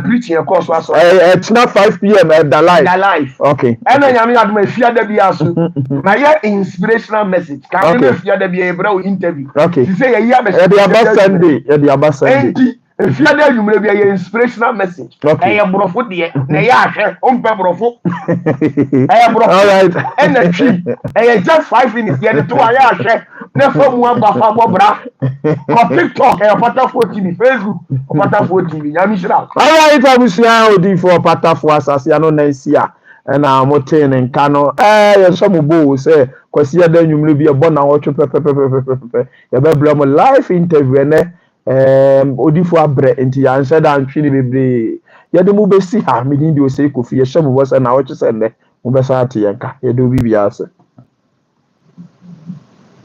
Speaker 2: Preaching, of course, was
Speaker 1: it's not 5 p.m. at the live. Okay.
Speaker 2: And then I mean, fear the Biasu. My inspirational message. Can you fear the Biabra interview?
Speaker 1: Okay.
Speaker 2: You say, yeah,
Speaker 1: the about Sunday. Yeah, the about Sunday.
Speaker 2: If you are there, you may be an inspirational message.
Speaker 1: Okay.
Speaker 2: I am brofo dear. Naya, brofo. I am brofo.
Speaker 1: All right.
Speaker 2: And the tree. I just 5 minutes. The other 2 hours. Never more bra. For TikTok, I am Opatafuor TV, Facebook, Opatafuor TV. Yamishra.
Speaker 1: All right, I'm saying for Opatafuor Asasiano Nansia. And I'm motain and cano. Some boo say, because you then you will be a bon and watch pepe. You better live interview. Odifo abre nti ya nse da ntwe ni bebre ye de mu besi ha me din di o se kofi ye hye mo bo se na wo che se ne mo be sa ate yenka ye de obi bia se